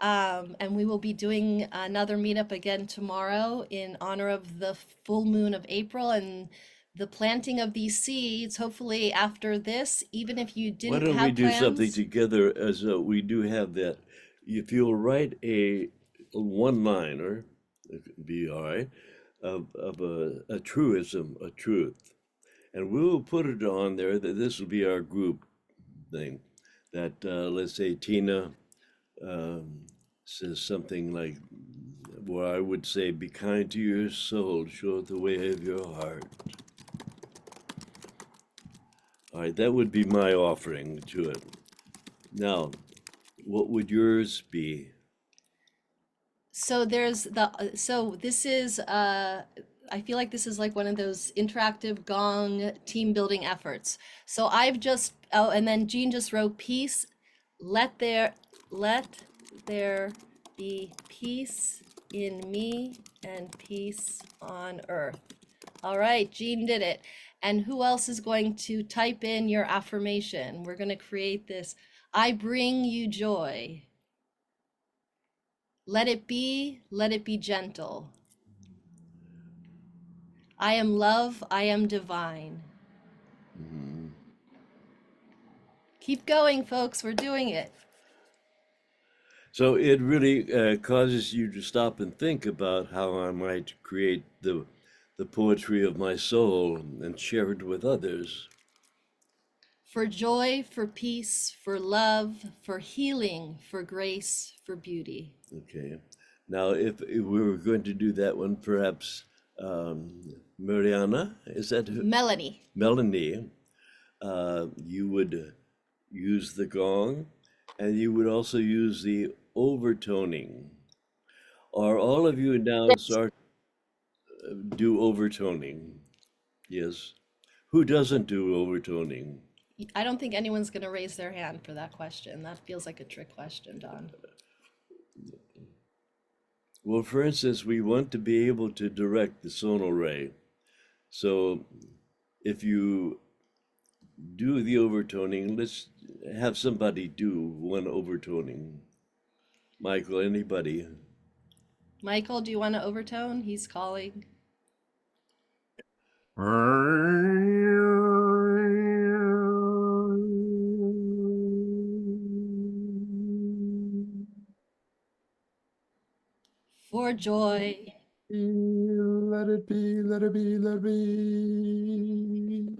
And we will be doing another meetup again tomorrow in honor of the full moon of April and the planting of these seeds. Hopefully after this, even if you didn't Why don't have we do something plans, together as we do have that? If you'll write a one-liner, it could be all right, of a truism, a truth, and we will put it on there that this will be our group thing. That let's say Tina says something like, well, I would say, be kind to your soul, show it the way of your heart. All right, that would be my offering to it. Now, what would yours be? so this is I feel like this is like one of those interactive Gong team building efforts. So and then Jean just wrote peace. Let there be peace in me and peace on earth. All right, Jean did it. And who else is going to type in your affirmation? We're going to create this. I bring you joy. Let it be gentle. I am love, I am divine. Keep going, folks, we're doing it. So it really causes you to stop and think about how I might create the poetry of my soul and share it with others. For joy, for peace, for love, for healing, for grace, for beauty. Okay. Now, if we were going to do that one, perhaps Mariana, is that who? Melanie. Melanie, you would use the gong, and you would also use the overtoning. Are all of you now start do overtoning? Yes. Who doesn't do overtoning? I don't think anyone's going to raise their hand for that question. That feels like a trick question, Don. Well, for instance, we want to be able to direct the sonal ray. So if you do the overtoning, let's have somebody do one overtoning. Michael, anybody? Michael, do you want to overtone? He's calling. For joy. Let it be, let it be, let it be.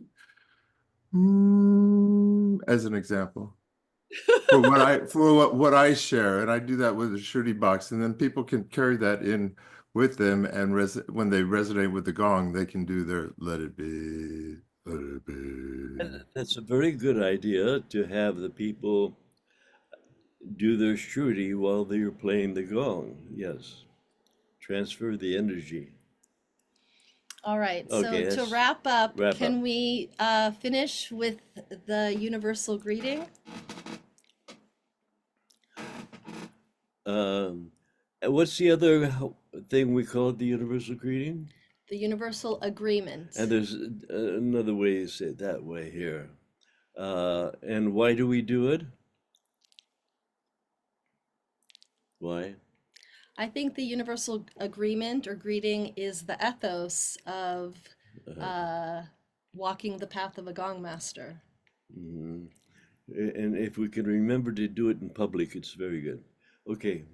As an example. For what I share, and I do that with the shruti box, and then people can carry that in with them, and when they resonate with the gong, they can do their let it be, let it be. That's a very good idea to have the people do their shruti while they're playing the gong. Yes. Transfer the energy. All right, Okay, so to let's wrap up, wrap can up. we finish with the universal greeting? And what's the other thing we call it, the universal greeting? The universal agreement. And there's another way to say it that way here. And why do we do it? Why? I think the universal agreement or greeting is the ethos of walking the path of a Gongmaster. Mm-hmm. And if we can remember to do it in public, it's very good. Okay.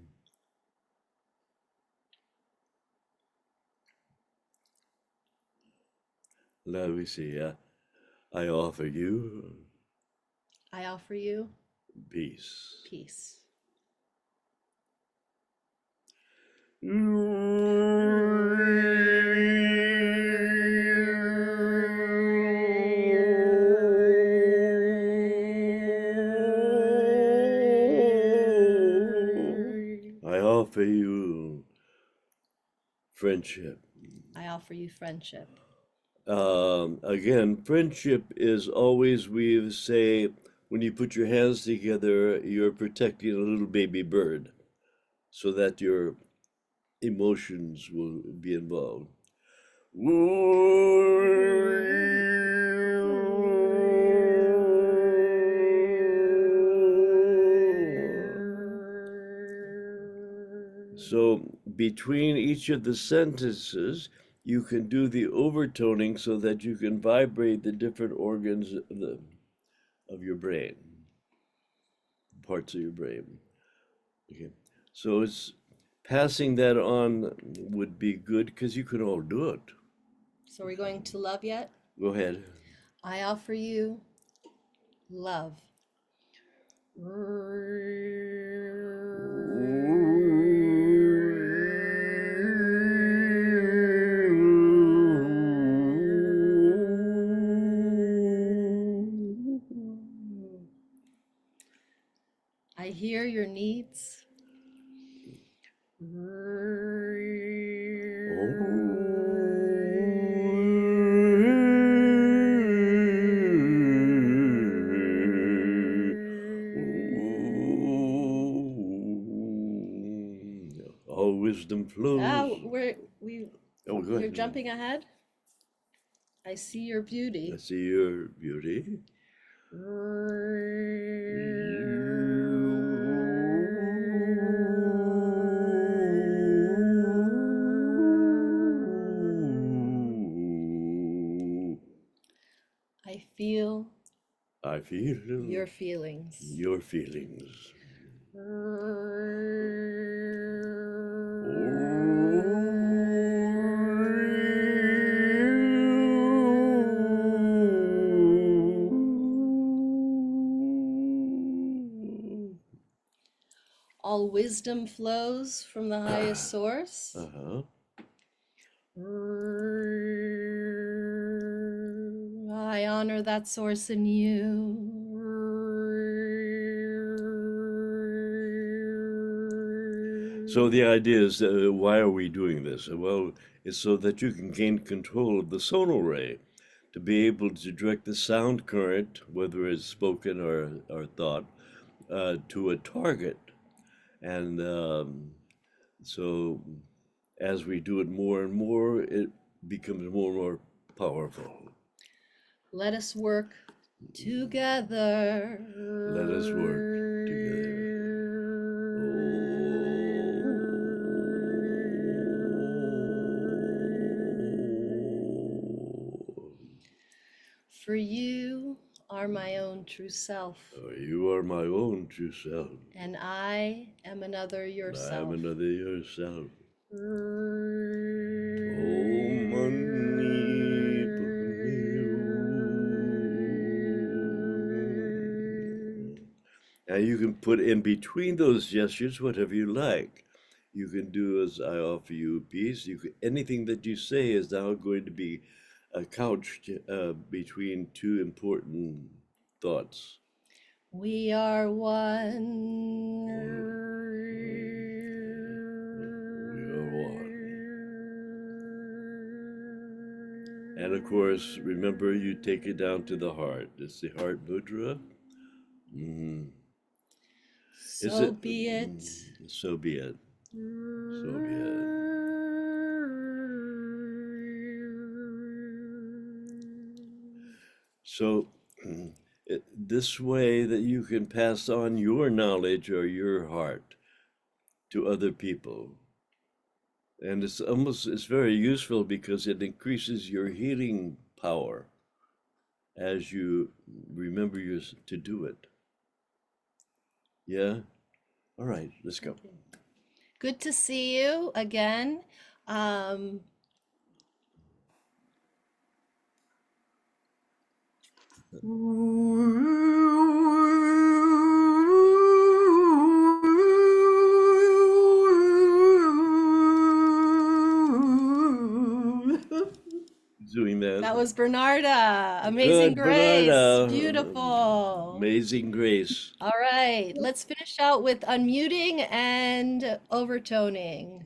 Let me see. I offer you I offer you peace. peace. offer you friendship. I offer you friendship. Again, friendship is always, we say, when you put your hands together, you're protecting a little baby bird so that your emotions will be involved. So between each of the sentences, you can do the overtoning so that you can vibrate the different organs of your brain, parts of your brain. Okay, so it's passing that on would be good because you can all do it. So are we going to love yet? Go ahead. I offer you love. I hear your needs. All wisdom flows. Oh, go You're ahead. jumping ahead. I see your beauty. I see your beauty. I feel your feelings. Your feelings. All wisdom flows from the highest source. I honor that source in you. So the idea is, why are we doing this? Well, it's so that you can gain control of the sonar ray, to be able to direct the sound current, whether it's spoken or thought, to a target. And so as we do it more and more, it becomes more and more powerful. Let us work together. Let us work together. For you are my own true self. You are my own true self. And I am another yourself. I am another yourself. And you can put in between those gestures whatever you like. You can do as I offer you peace. Anything that you say is now going to be couched between two important thoughts. We are one. And of course, remember, you take it down to the heart. It's the heart mudra. So be it. So be it. So be it. So this way that you can pass on your knowledge or your heart to other people. And it's very useful because it increases your healing power as you remember to do it. Yeah? All right, let's go. Good to see you again. doing that. That was Bernarda. Amazing Good, Grace. Bernarda. Beautiful. Amazing Grace. All right, let's finish out with unmuting and overtoning.